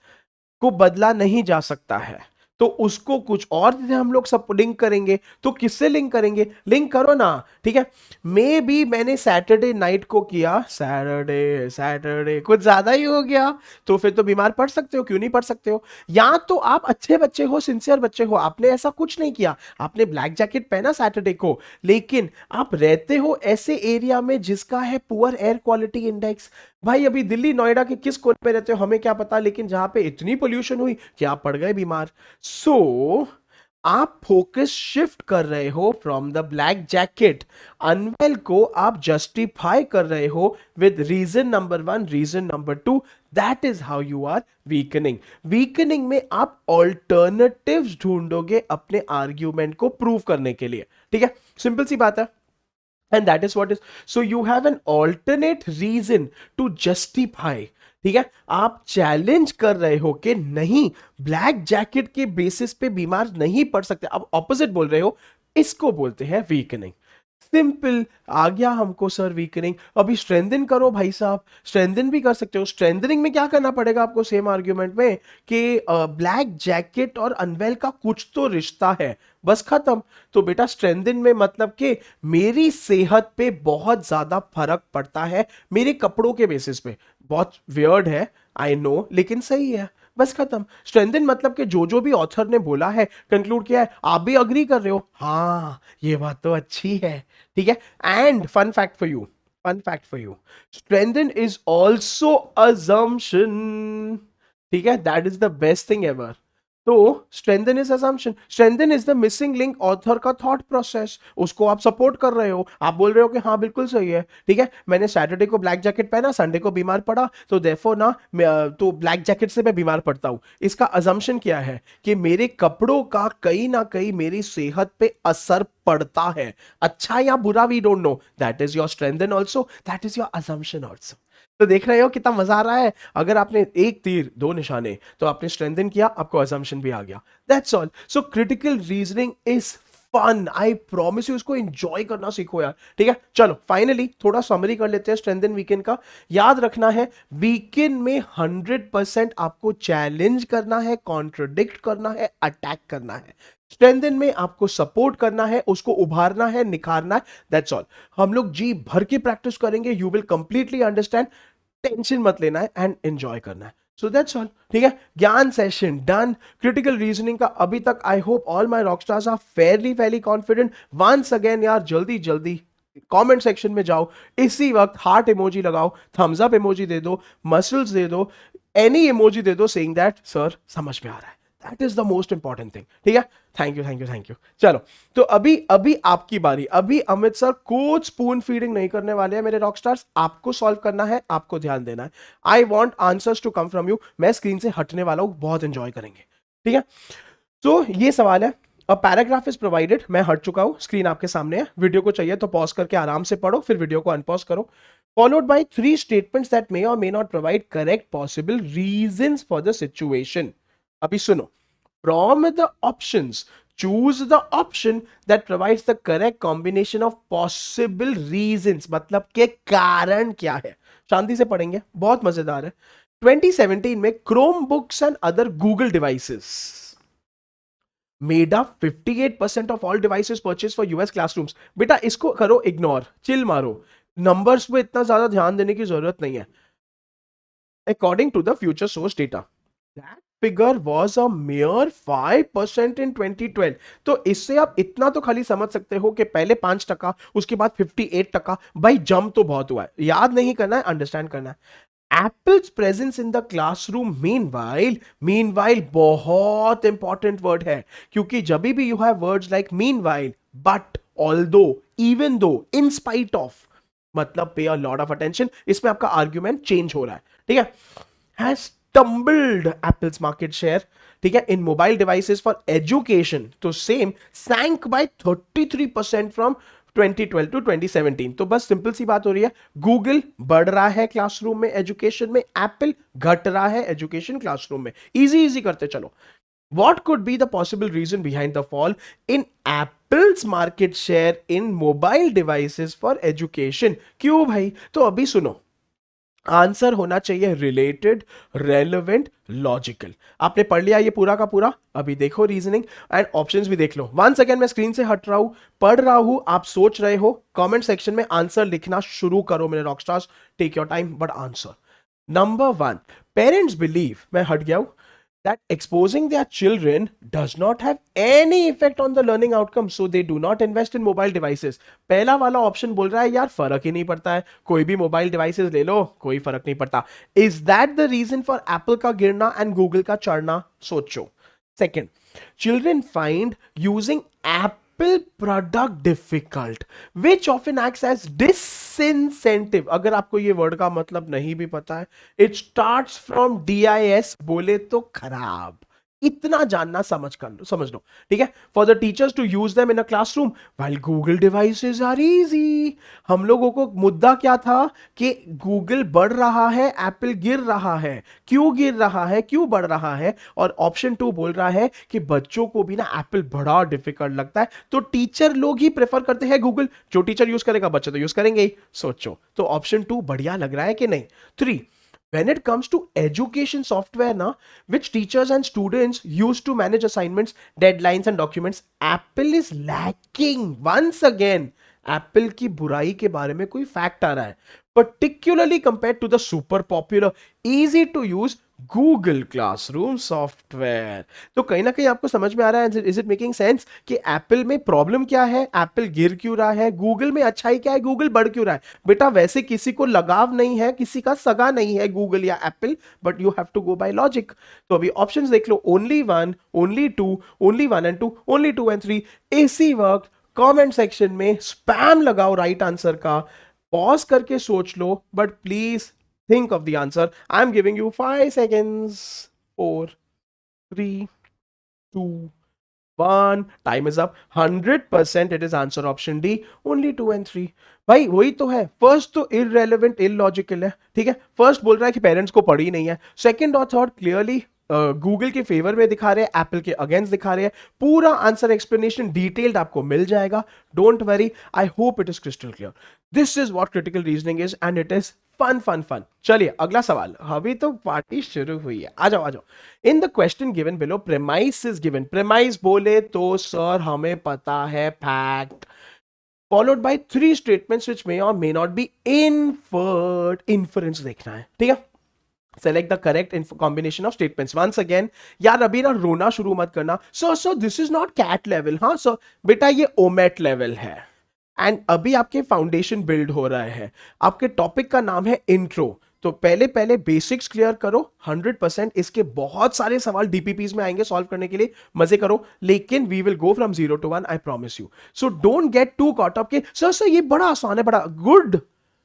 को बदला नहीं जा सकता है, तो उसको कुछ और से हम लोग सब लिंक करेंगे। तो किससे लिंक करेंगे? लिंक करो ना, ठीक है। मे बी मैंने सैटरडे नाइट को किया, सैटरडे कुछ ज्यादा ही हो गया, तो फिर तो बीमार पड़ सकते हो, क्यों नहीं पड़ सकते हो? या तो आप अच्छे बच्चे हो, सिंसियर बच्चे हो, आपने ऐसा कुछ नहीं किया, आपने ब्लैक जैकेट पहना सैटरडे को, लेकिन आप रहते हो ऐसे एरिया में जिसका है पुअर एयर क्वालिटी इंडेक्स। भाई अभी दिल्ली नोएडा के किस कोने पे रहते हो हमें क्या पता, लेकिन जहां पे इतनी पोल्यूशन हुई कि आप पड़ गए बीमार। सो आप फोकस शिफ्ट कर रहे हो फ्रॉम द ब्लैक जैकेट, अनवेल को आप जस्टिफाई कर रहे हो with reason number 1, reason number 2, that is how you are weakening. Weakening में आप ऑल्टरनेटिव्स ढूंढोगे अपने आर्ग्यूमेंट को प्रूव करने के लिए, ठीक है। सिंपल सी बात है। And that is what is, so you have an alternate reason to justify, ठीक है। आप चैलेंज कर रहे हो कि नहीं, ब्लैक जैकेट के बेसिस पे बीमार नहीं पड़ सकते, आप ऑपोजिट बोल रहे हो, इसको बोलते हैं वीकनिंग। सिंपल आ गया हमको सर वीकनिंग। अभी स्ट्रेंथन करो भाई साहब, स्ट्रेंथन भी कर सकते हो। स्ट्रेंथनिंग में क्या करना पड़ेगा आपको? सेम आर्ग्यूमेंट में कि ब्लैक जैकेट और अनवेल का कुछ तो रिश्ता है, बस खत्म। तो बेटा स्ट्रेंथन में मतलब कि मेरी सेहत पे बहुत ज्यादा फर्क पड़ता है मेरे कपड़ों के बेसिस पे। बहुत वियर्ड है, आई नो, लेकिन सही है, बस खत्म। स्ट्रेंथन मतलब कि जो भी ऑथर ने बोला है, कंक्लूड किया है, आप भी अग्री कर रहे हो, हाँ ये बात तो अच्छी है, ठीक है। And fun fact for you, strengthen is also assumption, ठीक है, that is the best thing ever. तो strengthen is assumption, strengthen is the missing link author का थॉट प्रोसेस, उसको आप सपोर्ट कर रहे हो, आप बोल रहे हो कि हाँ बिल्कुल सही है, ठीक है। मैंने सैटरडे को ब्लैक जैकेट पहना, संडे को बीमार पड़ा, तो देयरफॉर ना तो ब्लैक जैकेट से मैं बीमार पड़ता हूं। इसका असम्पशन क्या है कि मेरे कपड़ों का कहीं ना कहीं मेरी सेहत पे असर पड़ता है, अच्छा या बुरा we don't know, that is your strengthen also, that is your assumption also. तो देख रहे हो कितना मजा आ रहा है? अगर आपने एक तीर दो निशाने, तो आपने स्ट्रेंथन किया, आपको असम्पशन भी आ गया, that's all. So critical reasoning is fun, I promise you, इसको एंजॉय करना सीखो यार, ठीक है। चलो फाइनली थोड़ा समरी कर लेते हैं स्ट्रेंथन वीकेंड का। याद रखना है, वीकेंड में 100% आपको चैलेंज करना है, कॉन्ट्रोडिक्ट करना है, अटैक करना है। स्ट्रेंथन में आपको सपोर्ट करना है, उसको उभारना है, निखारना है, दैट्स ऑल। हम लोग जी भर की प्रैक्टिस करेंगे, you will completely understand, tension मत लेना है एंड एंजॉय करना है। सो दैट्स ऑल, ठीक है। ज्ञान सेशन डन। क्रिटिकल रीजनिंग का अभी तक I hope all my rockstars are fairly confident. Once again यार, जल्दी जल्दी कमेंट सेक्शन में जाओ, इसी वक्त हार्ट इमोजी लगाओ, थम्स अप इमोजी दे दो, मसल्स दे दो, एनी इमोजी दे दो सेइंग दैट सर समझ में आ रहा है। That is the most important thing, ठीक है। Thank you. चलो, तो अभी आपकी बारी। अभी अमित सर कुछ स्पून फीडिंग नहीं करने वाले हैं मेरे रॉकस्टार्स, आपको सॉल्व करना है, आपको ध्यान देना है। I want answers to come from you. मैं स्क्रीन से हटने वाला हूं, बहुत एंजॉय करेंगे, ठीक है। तो ये सवाल है, अ पैराग्राफ इज प्रोवाइडेड, मैं हट चुका हूं, स्क्रीन आपके सामने है। वीडियो को चाहिए तो पॉज करके आराम से पढ़ो, फिर वीडियो को अनपॉज करो। Followed by 3 statements that may or may not provide correct possible reasons for the situation. अभी सुनो, from the options, choose the option that provides the correct combination of possible reasons, मतलब के कारण क्या है। शांति से पढ़ेंगे, बहुत मजेदार है। 2017 में Chromebooks and other Google devices made up 58% of all devices purchased for US classrooms. बेटा इसको करो इग्नोर, चिल मारो, नंबर्स पे इतना ज्यादा ध्यान देने की जरूरत नहीं है। according to the future source data. That figure was a mere 5% in 2012. तो इससे आप इतना तो खाली समझ सकते हो कि पहले 5%, उसके बाद 58%, भाई जंप तो बहुत हुआ है. याद नहीं करना है, अंडरस्टैंड करना है. Apple's presence in the classroom meanwhile बहुत इंपॉर्टेंट वर्ड है, क्योंकि जब भी you have words like meanwhile, but, although, even though, in spite of, मतलब पे a lot of attention, इसमें आपका आर्ग्यूमेंट चेंज हो रहा है. ठीक है. Has tumbled Apple's market share, ठीक है, in mobile devices for education, तो same sank by 33% from 2012 to 2017. तो बस सिंपल सी बात हो रही है, गूगल बढ़ रहा है क्लासरूम में एजुकेशन में, एप्पल घट रहा है एजुकेशन क्लासरूम में. इजी करते चलो. What could be the possible reason behind the fall in Apple's market share in mobile devices for education? क्यों भाई? तो अभी सुनो, आंसर होना चाहिए रिलेटेड, रेलेवेंट, लॉजिकल. आपने पढ़ लिया ये पूरा का पूरा, अभी देखो रीजनिंग एंड ऑप्शंस भी देख लो. वंस अगेन मैं स्क्रीन से हट रहा हूं, पढ़ रहा हूं, आप सोच रहे हो, कमेंट सेक्शन में आंसर लिखना शुरू करो मेरे rockstars. Take your time but answer. Number 1, parents believe, मैं हट गया हूं, that exposing their children does not have any effect on the learning outcome, so they do not invest in mobile devices. पहला वाला ऑप्शन बोल रहा है यार फर्क ही नहीं पड़ता है, कोई भी मोबाइल डिवाइसेस ले लो, कोई फर्क नहीं पड़ता. Is that the reason for Apple का गिरना एंड गूगल का चढ़ना? सोचो. Second, children find using Apple product difficult, which often acts as disincentive. अगर आपको ये वर्ड का मतलब नहीं भी पता है, it starts from DIS, बोले तो खराब. इतना जानना समझ लो. ठीक है. For the teachers to use them in a classroom while Google devices are easy. हम लोगों को मुद्दा क्या था कि गूगल बढ़ रहा है, एप्पल गिर रहा है. क्यों गिर रहा है, क्यों बढ़ रहा है? और ऑप्शन 2 बोल रहा है कि बच्चों को भी ना एप्पल बड़ा डिफिकल्ट लगता है, तो टीचर लोग ही प्रेफर करते हैं गूगल. जो टीचर यूज करेगा बच्चे तो यूज करेंगे ही. सोचो, तो ऑप्शन 2 बढ़िया लग रहा है कि नहीं? 3, when it comes to education software na, which teachers and students use to manage assignments, deadlines and documents, Apple is lacking. Once again, Apple की बुराई के बारे में कोई फैक्ट आ रहा है, particularly compared to the super popular, easy to use Google Classroom software. तो कहीं ना कहीं आपको समझ में आ रहा है, इज इट मेकिंग सेंस कि एप्पल में प्रॉब्लम क्या है, एप्पल गिर क्यों रहा है, गूगल में अच्छाई क्या है, गूगल बढ़ क्यों रहा है? बेटा वैसे किसी को लगाव नहीं है, किसी का सगा नहीं है गूगल या Apple, but you have to go by logic. तो अभी ऑप्शंस देख लो, only 1, only 2, only 1 and 2, only 2 and 3. एसी वर्क. कमेंट सेक्शन में स्पैम लगाओ राइट आंसर का, पॉज करके सोच लो, but please think of the answer. I'm giving you 5 seconds. 4, 3, 2, 1. Time is up. 100% it is answer option D. Only 2 and 3. भाई वही तो है. फर्स्ट तो irrelevant, illogical है. ठीक है. फर्स्ट बोल रहा है कि पेरेंट्स को पढ़ी नहीं है. सेकंड और थर्ड क्लियरली गूगल के फेवर में दिखा रहे हैं, एप्पल के अगेंस्ट दिखा रहे हैं. पूरा आंसर एक्सप्लेनेशन डिटेल्ड आपको मिल जाएगा. Don't worry. I hope it is crystal clear. This is what critical reasoning is and it is fun. चलिए अगला सवाल. अभी तो पार्टी शुरू हुई है. आ जाओ. In the question given below, premise is given. Premise बोले तो सर हमें पता है fact, followed by 3 statements which may or may not be inferred. Inference देखना है. ठीक है. Select the correct combination of statements. Once again, यार अभी ना रोना शुरू मत करना. So this is not cat level. हाँ सर बेटा ये ओमेट लेवल है. एंड अभी आपके फाउंडेशन बिल्ड हो रहा है. आपके टॉपिक का नाम है इंट्रो. तो पहले बेसिक्स क्लियर करो. 100% इसके बहुत सारे सवाल डीपीपीज में आएंगे सॉल्व करने के लिए. मजे करो, लेकिन we will go from 0 to 1, I promise you. So don't get too caught up के सर ये बड़ा आसान है. बड़ा गुड.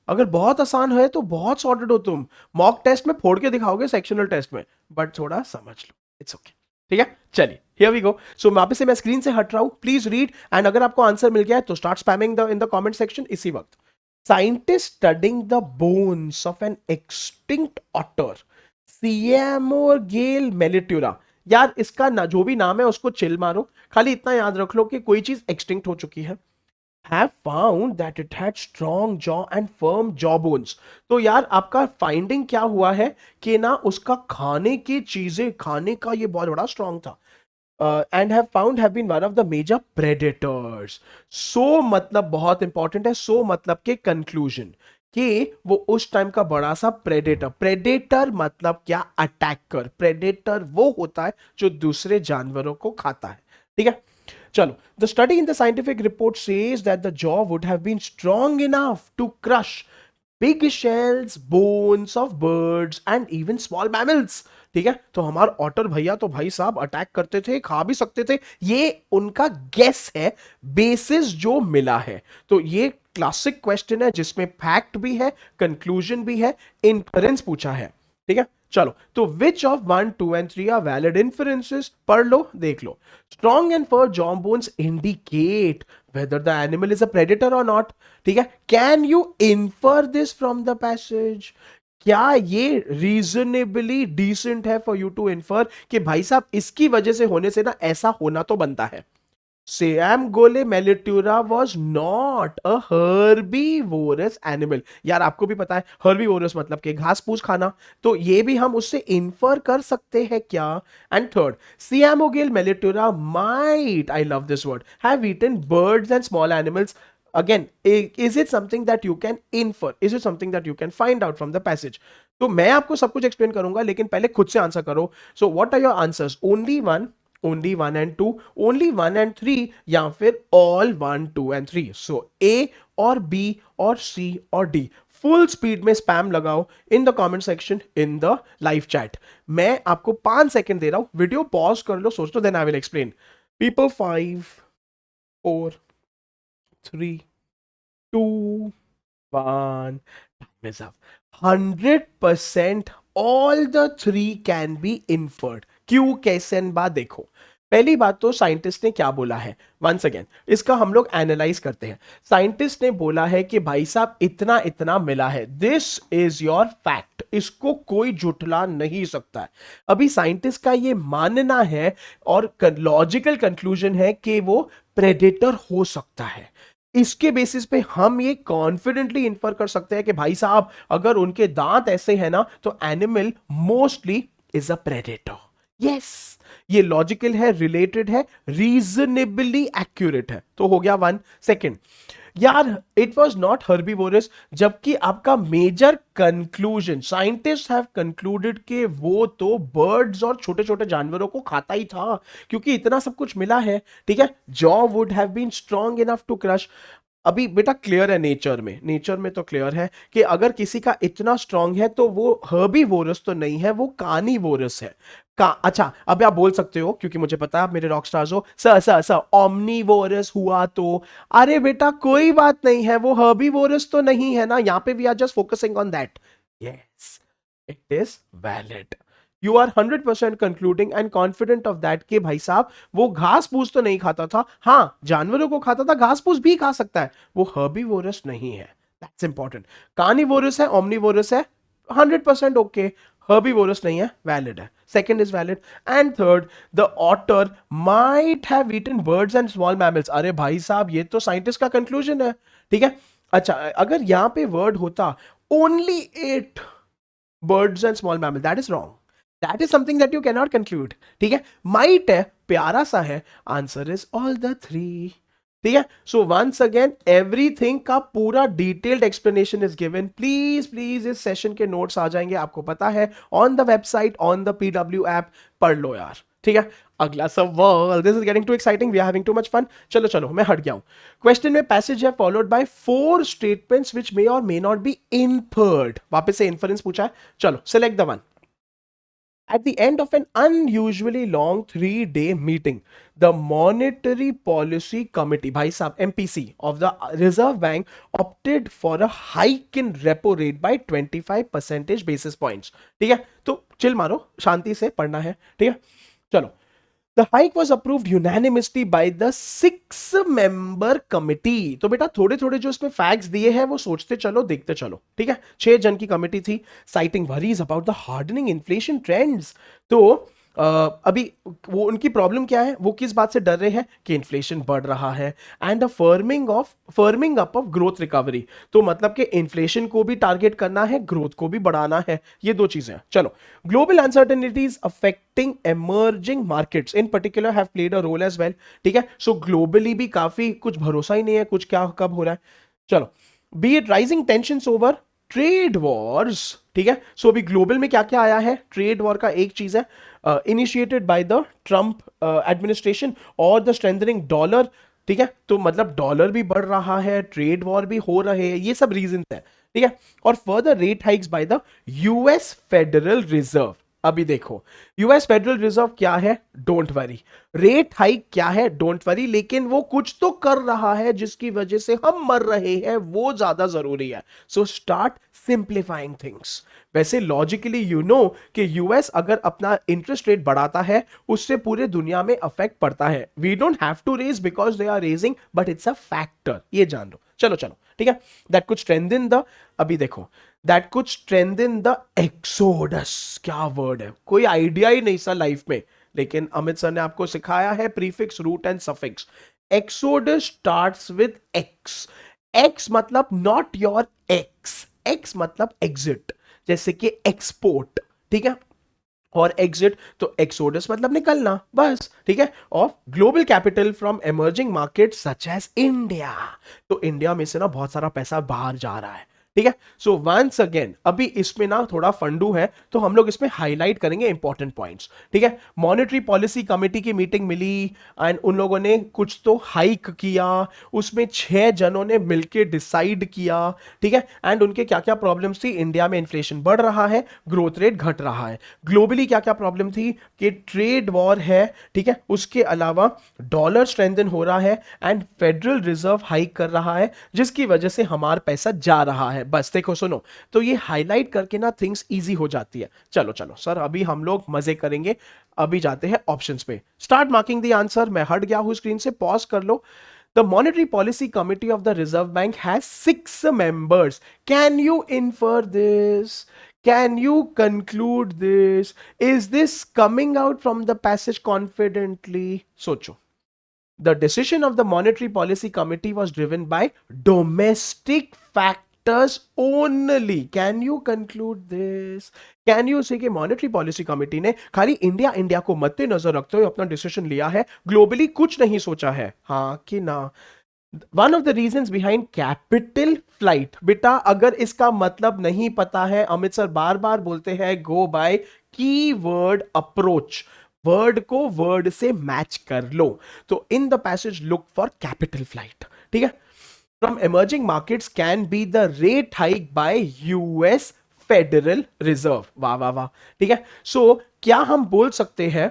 अगर बहुत आसान है तो बहुत सॉर्टेड हो तुम. मॉक टेस्ट में फोड़ के दिखाओगे, सेक्शनल टेस्ट में, बट थोड़ा समझ लो. It's okay. ठीक है. चलिए हियर वी गो. सो वापस से मैं स्क्रीन से हट रहा हूं. प्लीज रीड एंड अगर आपको आंसर मिल गया है तो start spamming in the comment section इसी वक्त. Scientists studying the bones of an extinct otter, Siamogale mellifera. यार इसका ना जो भी नाम है उसको चिल मारो. खाली इतना याद रख लो कि कोई चीज एक्सटिंक्ट हो चुकी है. Have found that it had strong jaw and firm jaw bones. तो यार आपका फाइंडिंग क्या हुआ है कि ना उसका खाने की चीजें, खाने का ये बहुत बड़ा स्ट्रॉन्ग था. And have found have been one of the major predators. So मतलब बहुत इंपॉर्टेंट है. सो मतलब के कंक्लूजन कि वो उस टाइम का बड़ा सा प्रेडेटर, प्रेडेटर मतलब क्या, अटैकर। प्रेडेटर वो होता है जो दूसरे जानवरों को खाता है, ठीक है। चलो, the study in the scientific report says that the jaw would have been strong enough to crush big shells, bones of birds and even small mammals, ठीक है। तो हमारे ऑटर भैया तो भाई साहब अटैक करते थे, खा भी सकते थे, ये उनका गेस है, बेसिस जो मिला है। तो ये क्लासिक क्वेश्चन है जिसमें फैक्ट भी है, कंक्लूजन भी है, इन्फरेंस पूछा है, ठीक है। चलो, तो which of 1, 2 and 3 are valid inferences, पढ़ लो, देख लो। Strong and fur jaw bones indicate whether the animal is a predator or not, ठीक है। Can you infer this from the passage, क्या ये रीजनेबली डिसेंट है फॉर यू टू इन्फर कि भाई साहब इसकी वजह से होने से ना ऐसा होना तो बनता है। Siamgole mellifera was not a herbivorous animal। यार आपको भी पता है herbivorous मतलब कि घास फूस खाना, तो ये भी हम उससे इन्फर कर सकते हैं क्या। And third, Siamogale mellifera might, I love this word, have eaten birds and small animals। Again, is it something that you can infer? Is it something that you can find out from the passage? तो मैं आपको सब कुछ explain करूंगा, लेकिन पहले खुद से आंसर करो। So what are your answers? Only one, only 1 and 2, only 1 and 3, या फिर ऑल 1, 2 एंड 3। सो ए और बी और सी और डी। फुल स्पीड में स्पैम लगाओ in the comment section, in the live chat. मैं आपको 5 सेकंड दे रहा हूं, वीडियो पॉज कर लो, सोच लो, then I will explain. People 5, 4, 3, 2, 1, time is up। 100% all the 3 can be inferred। क्यों, कैसे, बात देखो। पहली बात तो साइंटिस्ट ने क्या बोला है, वंस अगेन इसका हम लोग एनालाइज करते हैं। साइंटिस्ट ने बोला है कि भाई साहब इतना इतना मिला है, दिस इज योर फैक्ट, इसको कोई जुटला नहीं सकता है। अभी साइंटिस्ट का ये मानना है और लॉजिकल कंक्लूजन है कि वो प्रेडेटर हो सकता है। इसके बेसिस पे हम ये कॉन्फिडेंटली इन्फर कर सकते हैं कि भाई साहब अगर उनके दांत ऐसे हैं ना तो animal mostly is a predator. Yes, ये लॉजिकल है, रिलेटेड है, रीजनेबली एक्यूरेट है। तो हो गया 1। सेकंड, यार इट वॉज नॉट हर्बीवोरस, जबकि आपका major conclusion, scientist have concluded कि वो तो बर्ड्स और छोटे छोटे जानवरों को खाता ही था, क्योंकि इतना सब कुछ मिला है, ठीक है। Jaw would have been strong enough to crush. अभी बेटा क्लियर है, नेचर में तो क्लियर है कि अगर किसी का इतना स्ट्रांग है तो वो हर्बीवोरस तो नहीं है, वो कार्निवोरस है। अच्छा, अब आप बोल सकते हो, क्योंकि मुझे पता है आप मेरे रॉक स्टार्स हो, सर ओमनीवोरस हुआ तो। अरे बेटा कोई बात नहीं है, वो हर्बीवोरस तो नहीं है ना, यहां पे we are just focusing on that. Yes, it is valid. You are 100% concluding and confident of that कि भाई साहब वो घास फूस तो नहीं खाता था, हाँ जानवरों को खाता था, घास फूस भी खा सकता है, वो हर्बीवोरस नहीं है। That's important. कार्निवोरस है, ओमनीवोरस है, 100% ओके। हर्बीवोरस नहीं है, वैलिड है। Second is valid. And third, the otter might have eaten birds and small mammals. अरे भाई साहब ये तो साइंटिस्ट का कंक्लूजन है, ठीक है। अच्छा, अगर यहां पे वर्ड होता only 8 birds and small mammals, that is wrong, that is something that you cannot conclude, ठीक है। might है, प्यारा सा है, आंसर इज ऑल द 3, ठीक है। सो वंस अगेन एवरीथिंग का पूरा detailed explanation is given. Please please इस सेशन के नोट्स आ जाएंगे, आपको पता है, on the website, on the PW app, पढ़ लो यार, ठीक है। अगला सवाल, this is getting too exciting, we are having too much fun. चलो चलो मैं हट गया हूं। क्वेश्चन में पैसेज है followed by 4 statements which may और मे नॉट बी इन्फर्ड। वापस से इन्फरेंस पूछा है, चलो select the one. At the end of an unusually long 3-day meeting, the Monetary Policy Committee, भाई साहब MPC of the Reserve Bank opted for a hike in repo rate by 25 percentage basis points, ठीक है। तो chill मारो, शांति से पढ़ना है, ठीक है। चलो, The hike was approved unanimously by the 6-member committee। तो बेटा थोड़े थोड़े जो इसमें फैक्ट्स दिए हैं वो सोचते चलो, देखते चलो, ठीक है। 6 जन की कमिटी थी, citing worries about the hardening inflation trends। तो अभी वो उनकी प्रॉब्लम क्या है, वो किस बात से डर रहे हैं कि इन्फ्लेशन बढ़ रहा है and forming up of growth recovery. तो मतलब कि इन्फ्लेशन को भी टारगेट करना है, ग्रोथ को भी बढ़ाना है, ये 2 चीजें हैं। चलो, global uncertainties affecting emerging markets in particular have played a role as well, ठीक है। सो ग्लोबली भी काफी कुछ भरोसा ही नहीं है, कुछ क्या कब हो रहा है। चलो, B it rising tensions over trade Wars, ठीक है। सो अभी ग्लोबल में क्या क्या आया है, ट्रेड वॉर का एक चीज है, initiated by the Trump administration और द स्ट्रेंथनिंग डॉलर, ठीक है। तो मतलब डॉलर भी बढ़ रहा है, ट्रेड वॉर भी हो रहे हैं, ये सब रीजन है, ठीक है। और further rate hikes by the US Federal reserve. अभी देखो यूएस फेडरल रिजर्व क्या है, डोंट वरी। रेट हाइक क्या है, डोंट वरी। लेकिन वो कुछ तो कर रहा है जिसकी वजह से हम मर रहे हैं, वो ज्यादा जरूरी है। So start simplifying things. वैसे लॉजिकली यू नो कि यूएस अगर अपना इंटरेस्ट रेट बढ़ाता है उससे पूरे दुनिया में अफेक्ट पड़ता है। We don't have to raise because they are raising, but it's a factor, ये जान लो। चलो चलो ठीक है, दैट कुड स्ट्रेंथन द, अभी देखो that could strengthen the exodus. क्या वर्ड है, कोई आइडिया ही नहीं सा लाइफ में, लेकिन अमित सर ने आपको सिखाया है prefix, root and suffix. Exodus starts with ex. Ex मतलब नॉट योर एक्स, एक्स मतलब एग्जिट, जैसे कि एक्सपोर्ट, ठीक है। और एग्जिट तो एक्सोडस मतलब निकलना, बस, ठीक है। Of global capital from emerging market such as India. तो इंडिया में से ना बहुत सारा पैसा बाहर जा रहा है, ठीक है। सो वंस अगेन अभी इसमें ना थोड़ा फंडू है, तो हम लोग इसमें हाईलाइट करेंगे इंपॉर्टेंट पॉइंट्स, ठीक है। मॉनेटरी पॉलिसी कमेटी की मीटिंग मिली एंड उन लोगों ने कुछ तो हाइक किया, उसमें 6 जनों ने मिलकर डिसाइड किया, ठीक है। एंड उनके क्या क्या प्रॉब्लम्स थी, इंडिया में इन्फ्लेशन बढ़ रहा है, ग्रोथ रेट घट रहा है, ग्लोबली क्या क्या प्रॉब्लम थी कि ट्रेड वॉर है, ठीक है। उसके अलावा डॉलर स्ट्रेंथन हो रहा है एंड फेडरल रिजर्व हाइक कर रहा है, जिसकी वजह से हमारा पैसा जा रहा है। बस देखो सुनो, तो ये हाईलाइट करके ना थिंग्स इजी हो जाती है। चलो चलो सर, अभी हम लोग मजे करेंगे। अभी जाते हैं ऑप्शंस पे, स्टार्ट मार्किंग द आंसर। मैं हट गया हूं स्क्रीन से, पॉज कर लो। The Monetary Policy Committee of the Reserve Bank has 6 members. Can you infer this? Can you conclude this? Is this coming out from the passage confidently? Socho. The decision of the Monetary Policy Committee was driven by domestic factors only. Can you conclude this? Can you say कि monetary policy committee ने खाली India को मद्देनजर रखते हुए अपना decision लिया है, ग्लोबली कुछ नहीं सोचा है, हाँ कि ना? One of the reasons behind capital flight. बेटा अगर इसका मतलब नहीं पता है, अमित सर बार बार बोलते हैं गो बाय कीवर्ड अप्रोच, वर्ड को वर्ड से मैच कर लो। तो in the passage look for capital flight, ठीक है। From emerging markets can be the rate hike bye US Federal reserve. वाह वाह वाह, ठीक है। सो क्या हम बोल सकते हैं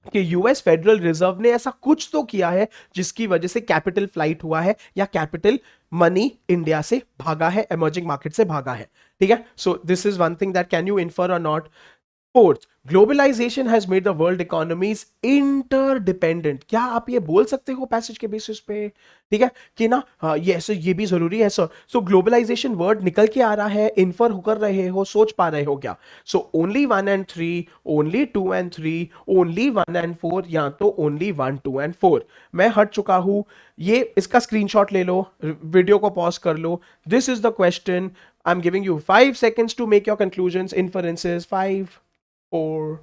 कि यूएस फेडरल रिजर्व ने ऐसा कुछ तो किया है जिसकी वजह से कैपिटल फ्लाइट हुआ है, या कैपिटल मनी इंडिया से भागा है, एमर्जिंग मार्केट से भागा है, ठीक है। So this is one thing that can you infer और नॉट। Fourth, globalization has made the world economies interdependent. क्या आप ये बोल सकते हो पैसेज के बेसिस पे, ठीक है, कि ना हाँ ये ऐसे, ये भी जरूरी है सर। सो ग्लोबलाइजेशन वर्ड निकल के आ रहा है, इन्फर कर रहे हो, सोच पा रहे हो क्या? So only 1 and 3, only 2 and 3, only 1 and 4, या तो ओनली 1, 2 एंड 4। मैं हट चुका हूं, ये इसका स्क्रीनशॉट ले लो, वीडियो को पॉज कर लो। This is the question, I am giving you 5 seconds to make your conclusion, inferences. 5, 4,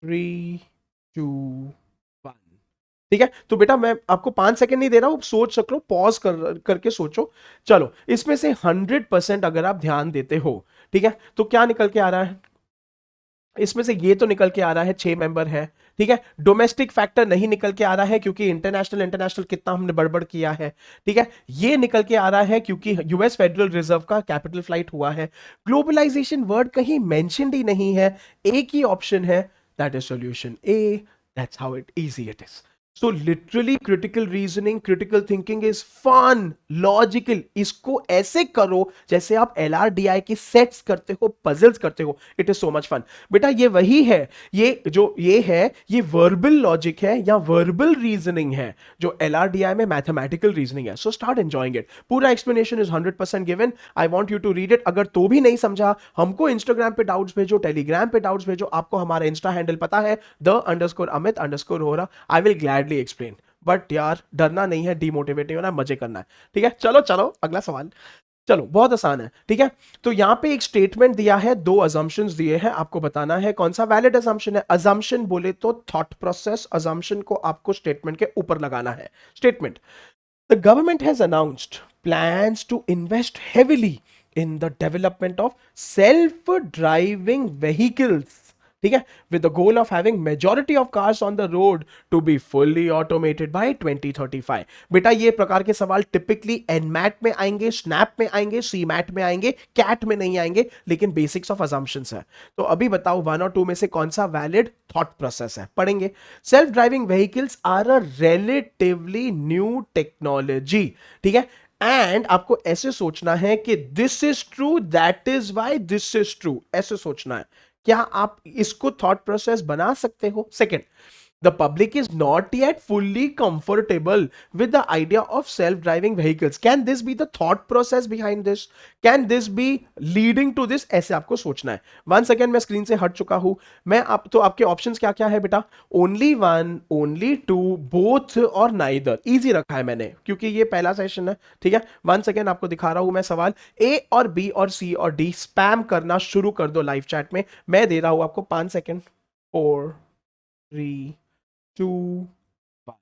3, 2, 1। ठीक है, तो बेटा मैं आपको 5 सेकंड नहीं दे रहा हूं, सोच सक लो, पॉज करके सोचो। चलो, इसमें से 100% अगर आप ध्यान देते हो, ठीक है, तो क्या निकल के आ रहा है? इसमें से ये तो निकल के आ रहा है 6 मेंबर है, ठीक है। डोमेस्टिक फैक्टर नहीं निकल के आ रहा है क्योंकि इंटरनेशनल कितना हमने बड़बड़ किया है, ठीक है। ये निकल के आ रहा है क्योंकि यूएस फेडरल रिजर्व का कैपिटल फ्लाइट हुआ है। ग्लोबलाइजेशन वर्ड कहीं मेंशन्ड ही नहीं है, एक ही ऑप्शन है, that is solution A. That's how it easy it is. So literally critical reasoning, critical thinking is fun, logical. इसको ऐसे करो जैसे आप एलआरडीआई की सेट्स करते हो, पजल्स करते हो। It is so much fun. बेटा ये वही है, ये वर्बल लॉजिक है या वर्बल रीजनिंग है जो एलआरडीआई में मैथमेटिकल रीजनिंग है। So start enjoying it. पूरा explanation is 100% given. I want you to read it. अगर तो भी नहीं समझा, हमको इंस्टाग्राम पे डाउट्स भेजो, टेलीग्राम पे डाउट्स भेजो। आपको हमारा इंस्टा हैंडल पता है, _Amit_Rohra। I will gladly explain. But यार डरना नहीं है, डिमोटिवेट नहीं होना, मजे करना है, ठीक है। चलो चलो अगला सवाल। चलो बहुत आसान है, ठीक है। तो यहां पे एक स्टेटमेंट दिया है, 2 अजम्पशंस दिए हैं, आपको बताना है कौन सा वैलिड अजम्पशन है। अजम्पशन बोले तो थॉट प्रोसेस, अजम्पशन को आपको स्टेटमेंट के ऊपर लगाना है। Statement, The government has announced plans to invest heavily in the development of self-driving vehicles. ठीक है, with the goal of having majority of cars on the road to be fully automated by 2035. बेटा ये प्रकार के सवाल typically NMAT में आएंगे, snap में आएंगे, सी मैट में आएंगे, कैट में नहीं आएंगे, लेकिन बेसिक्स ऑफ अजम्पशंस है। तो अभी बताओ वन और टू में से कौन सा वैलिड थॉट प्रोसेस है, पढ़ेंगे। Self driving vehicles are a relatively new technology, ठीक है, एंड आपको ऐसे सोचना है कि this is true that is why this is true, ऐसे सोचना है। क्या आप इसको थॉट प्रोसेस बना सकते हो? Second, the public is not yet fully comfortable with the idea of self-driving vehicles. Can this be the thought process behind this? Can this be leading to this? ऐसे आपको सोचना है। वन सेकेंड, मैं screen से हट चुका हूं। मैं आप तो आपके ऑप्शंस क्या क्या है बेटा? Only one, only two, both और नाइदर। इजी रखा है मैंने क्योंकि ये पहला सेशन है, ठीक है। वन सेकेंड आपको दिखा रहा हूं मैं सवाल। ए और बी और सी और डी स्पैम करना शुरू कर दो लाइव चैट में। मैं दे रहा हूं आपको 5 सेकेंड। 4, 3, 2, 1।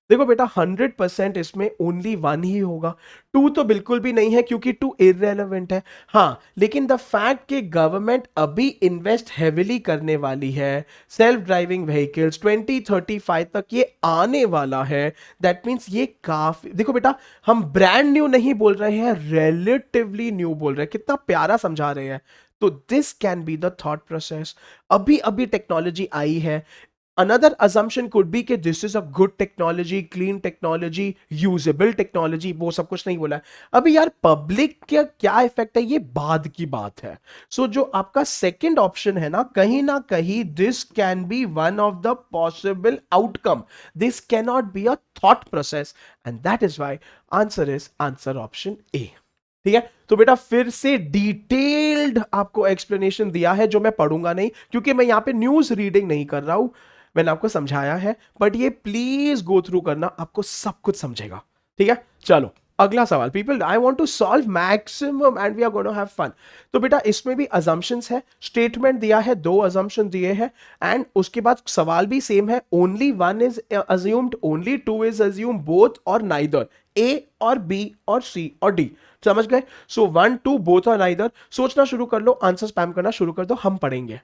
देखो बेटा 100% इसमें ओनली वन ही होगा, टू तो बिल्कुल भी नहीं है क्योंकि टू इररेलेवेंट है। हाँ, लेकिन द फैक्ट कि गवर्नमेंट अभी इन्वेस्ट हेविली करने वाली है सेल्फ ड्राइविंग व्हीकल्स, 2035 तक ये आने वाला है, दैट मीन्स ये काफी। देखो बेटा हम ब्रांड न्यू नहीं बोल रहे हैं, रिलेटिवली न्यू बोल रहे हैं। कितना प्यारा समझा रहे हैं। तो this can be the thought process. अभी अभी टेक्नोलॉजी आई है। Another assumption could be कि this is a good technology, clean technology, usable technology, वो सब कुछ नहीं बोला है। अभी यार पब्लिक का क्या इफेक्ट है ये बाद की बात है। सो जो आपका सेकंड ऑप्शन है ना कहीं this can be one of the possible outcome. This can not be a thought process and that is why answer is answer option A. ठीक है, तो बेटा फिर से डिटेल्ड आपको एक्सप्लेनेशन दिया है जो मैं पढ़ूंगा नहीं क्योंकि मैं यहां पे न्यूज रीडिंग नहीं कर रहा हूं। मैंने आपको समझाया है, बट ये प्लीज गो थ्रू करना, आपको सब कुछ समझेगा। ठीक है, चलो अगला सवाल। People I want to solve maximum and we are going to have fun. तो बेटा इसमें भी अजम्पशंस है, स्टेटमेंट दिया है, दो अजम्पशन दिए हैं एंड उसके बाद सवाल भी सेम है। Only one is assumed, only two is assumed, both और नाइदर, ए और बी और सी और डी। समझ गए? सो 1, 2 बोथ और नाइदर। सोचना शुरू कर लो, आंसर स्पैम करना शुरू कर दो, हम पढ़ेंगे।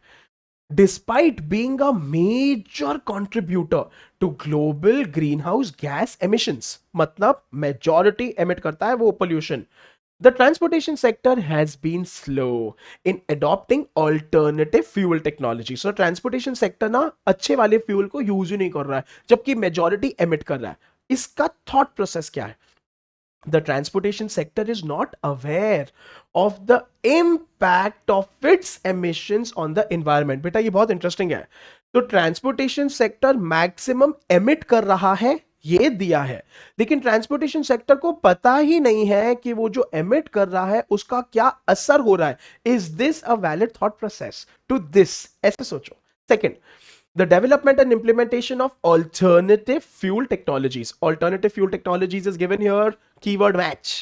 Despite being a major contributor to global greenhouse gas emissions, मतलब majority emit करता है वो pollution, the transportation sector has been slow in adopting alternative fuel technology. So transportation sector ना अच्छे वाले fuel को use ही नहीं कर रहा है जबकि majority emit कर रहा है। इसका thought process क्या है? The transportation sector is not aware of the impact of its emissions on the environment. बेटा ये बहुत इंटरेस्टिंग है। तो ट्रांसपोर्टेशन सेक्टर मैक्सिमम एमिट कर रहा है ये दिया है, लेकिन ट्रांसपोर्टेशन सेक्टर को पता ही नहीं है कि वो जो एमिट कर रहा है उसका क्या असर हो रहा है। Is this a valid thought process to this? ऐसे सोचो। Second, the development and implementation of alternative fuel technologies. Alternative fuel technologies is given here, keyword match.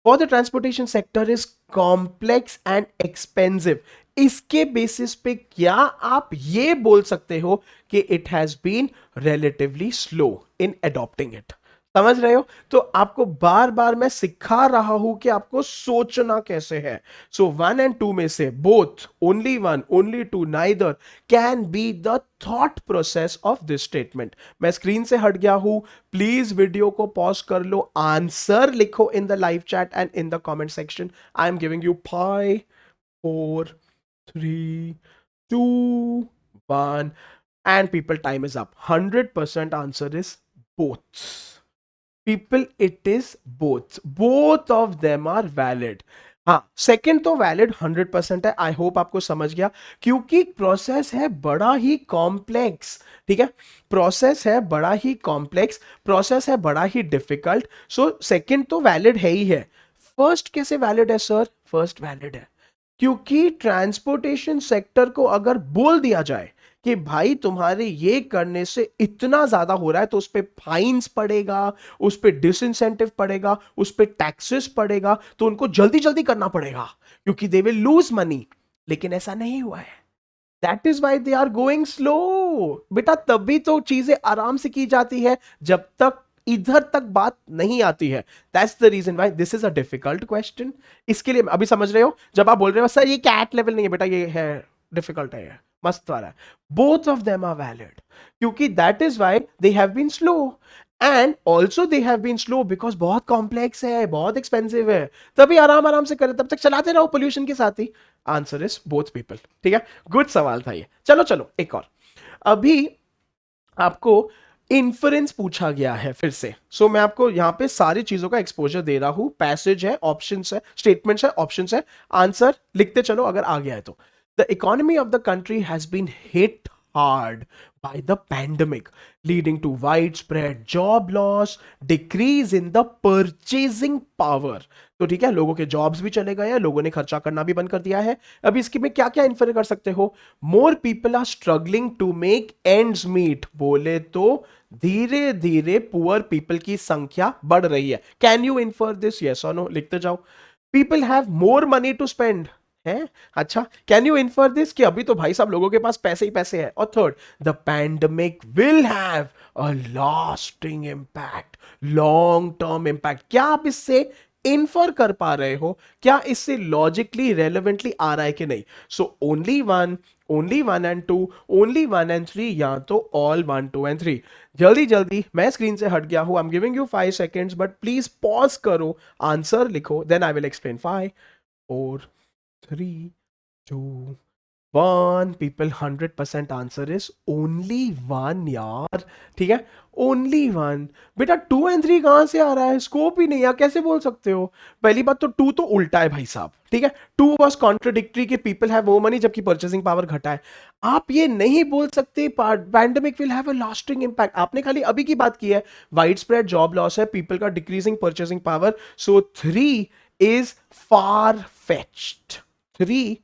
For the transportation sector is complex and expensive. इसके basis पे क्या आप ये बोल सकते हो कि it has been relatively slow in adopting it? समझ रहे हो? तो आपको बार बार मैं सिखा रहा हूं कि आपको सोचना कैसे है। सो 1 and 2 में से both, only one, only two, neither can be the thought process of this statement. मैं स्क्रीन से हट गया हूं, प्लीज वीडियो को पॉज कर लो, आंसर लिखो in the live chat and in the comment section. I am giving you 5, 4, 3, 2, 1 and people time is up. 100% answer is both. People, it is both of them are valid। हाँ, second तो valid 100% है। I hope आपको समझ गया क्योंकि process है बड़ा ही complex. ठीक है, प्रोसेस है बड़ा ही कॉम्प्लेक्स, प्रोसेस है बड़ा ही डिफिकल्ट। सो सेकंड तो वैलिड है ही है। फर्स्ट कैसे वैलिड है सर? फर्स्ट वैलिड है क्योंकि ट्रांसपोर्टेशन सेक्टर को अगर बोल दिया जाए कि भाई तुम्हारे ये करने से इतना ज्यादा हो रहा है तो उस पर फाइन्स पड़ेगा, उस पर डिसइंसेंटिव पड़ेगा, उस पर टैक्सेस पड़ेगा, तो उनको जल्दी जल्दी करना पड़ेगा क्योंकि दे विल लूज मनी। लेकिन ऐसा नहीं हुआ है, that is why they are going slow. बेटा तभी तो चीजें आराम से की जाती है जब तक इधर तक बात नहीं आती है। That's the reason why this is a difficult question. इसके लिए अभी समझ रहे हो, जब आप बोल रहे हो सर ये कैट लेवल नहीं है बेटा, ये है डिफिकल्ट है, ये मस्त वाला है, both of them are valid, क्योंकि that is why they have been slow and also they have been slow because बहुत कॉम्प्लेक्स है, बहुत एक्सपेंसिव है, तभी आराम आराम से करें, तब तक चलाते रहो पोल्यूशन के साथ ही। Answer is both people. ठीक है, गुड सवाल था ये। चलो चलो एक और। अभी आपको इन्फरेंस पूछा गया है फिर से। सो मैं आपको यहां पे सारी चीजों का एक्सपोजर दे रहा हूं, पैसेज है, ऑप्शंस है, स्टेटमेंट्स है, ऑप्शंस है, आंसर लिखते चलो अगर आ गया है तो। The economy of the country has been hit hard by the pandemic, leading to widespread job loss, decrease in the purchasing power। तो ठीक है, लोगों के जॉब्स भी चले गए हैं, लोगों ने खर्चा करना भी बंद कर दिया है। अब इसके में क्या क्या इन्फर कर सकते हो? More people are struggling to make ends meet, बोले तो धीरे धीरे पुअर पीपल की संख्या बढ़ रही है। Can you infer this, yes और नो, लिखते जाओ। People have more money to spend है, अच्छा, कैन यू इन्फर दिस कि अभी तो भाई साहब लोगों के पास पैसे ही पैसे हैं। और third, the pandemic will have a lasting impact, long term impact. क्या आप इससे इन्फर कर पा रहे हो? क्या इससे लॉजिकली रेलेवेंटली आ रहा है कि नहीं? So only one and two, only one and three, या तो ऑल 1 2 एंड 3। जल्दी जल्दी, मैं स्क्रीन से हट गया हूं, I am giving you 5 seconds, but please pause करो, आंसर लिखो, then I will explain. 5 4 3 2 1। People 100% answer is only one यार। ठीक है, ओनली वन। बेटा 2 एंड 3 कहां से आ रहा है? स्कोप ही नहीं है, कैसे बोल सकते हो? पहली बात तो 2 तो उल्टा है भाई साहब। ठीक है, 2 वाज कॉन्ट्रडिक्टरी कि पीपल हैव मोर मनी जबकि परचेसिंग पावर घटा है। आप ये नहीं बोल सकते pandemic will have a lasting impact. आपने खाली अभी की बात की है, वाइड स्प्रेड जॉब लॉस है, पीपल का decreasing purchasing power. So 3 is far fetched. 3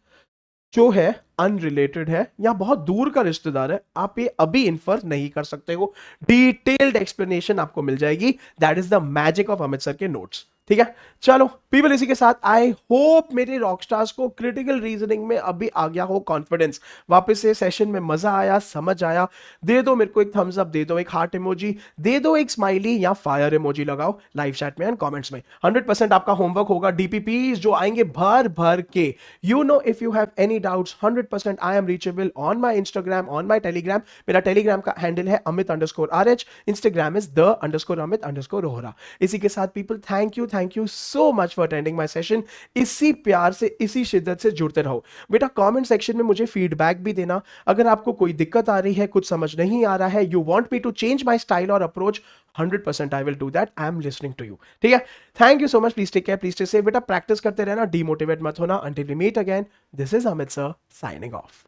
जो है अनरिलेटेड है या बहुत दूर का रिश्तेदार है, आप ये अभी इन्फर नहीं कर सकते हो। डिटेल्ड एक्सप्लेनेशन आपको मिल जाएगी। That is the magic of Amit sir के नोट्स। ठीक है, चलो पीपल, इसी के साथ आई होप मेरे रॉकस्टार्स को क्रिटिकल रीजनिंग में अभी आ गया हो कॉन्फिडेंस। वापस से सेशन में मजा आया, समझ आया? दे दो मेरे को एक थम्स अप, दे दो एक हार्ट इमोजी, दे दो एक स्माइली या फायर इमोजी लगाओ लाइव चैट में एंड कमेंट्स में। 100% आपका होमवर्क होगा, डीपीपीज जो आएंगे भर भर के। You know, if you have any doubts, 100% I am reachable on my Instagram, on my Telegram. मेरा टेलीग्राम का हैंडल है amit_RH, इंस्टाग्राम इज _amit_rohra। इसी के साथ people, thank you so much for attending my session. इसी प्यार से, इसी शिद्दत से जुड़ते रहो बेटा। कमेंट सेक्शन में मुझे फीडबैक भी देना, अगर आपको कोई दिक्कत आ रही है, कुछ समझ नहीं आ रहा है, you want me to change my style और approach, 100% I will do that. I am listening to you. ठीक है, thank you so much. Please take care, please stay safe बेटा। प्रैक्टिस करते रहना, डीमोटिवेट मत होना। Until we meet again, this is Amit sir signing of.